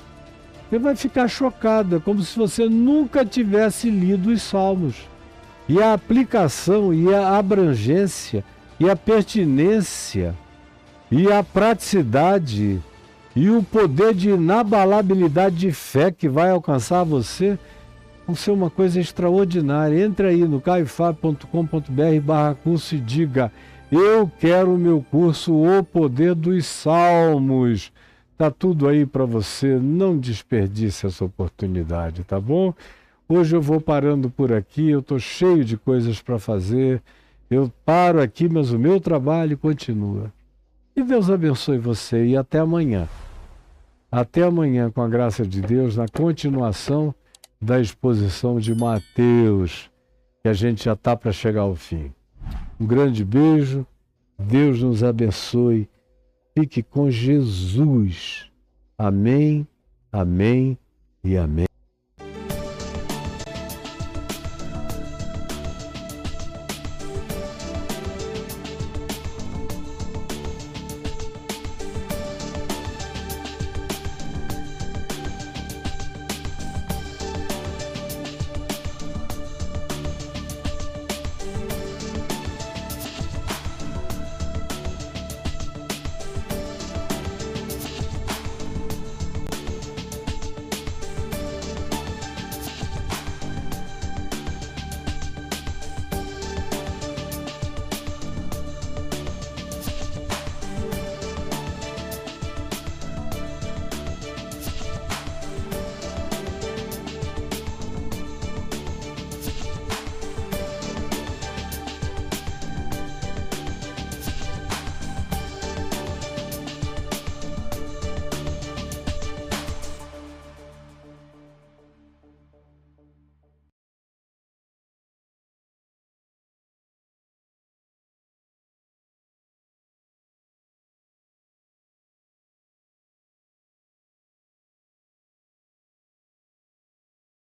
você vai ficar chocada, como se você nunca tivesse lido os salmos. E a aplicação, e a abrangência, e a pertinência, e a praticidade, e o poder de inabalabilidade de fé que vai alcançar você, vão ser uma coisa extraordinária. Entre aí no caiofabio.com.br/curso e diga: eu quero o meu curso O Poder dos Salmos. Tá tudo aí para você, não desperdice essa oportunidade, tá bom? Hoje eu vou parando por aqui, eu estou cheio de coisas para fazer. Eu paro aqui, mas o meu trabalho continua. E Deus abençoe você e até amanhã. Até amanhã, com a graça de Deus, na continuação da exposição de Mateus, que a gente já está para chegar ao fim. Um grande beijo, Deus nos abençoe, fique com Jesus. Amém, amém e amém.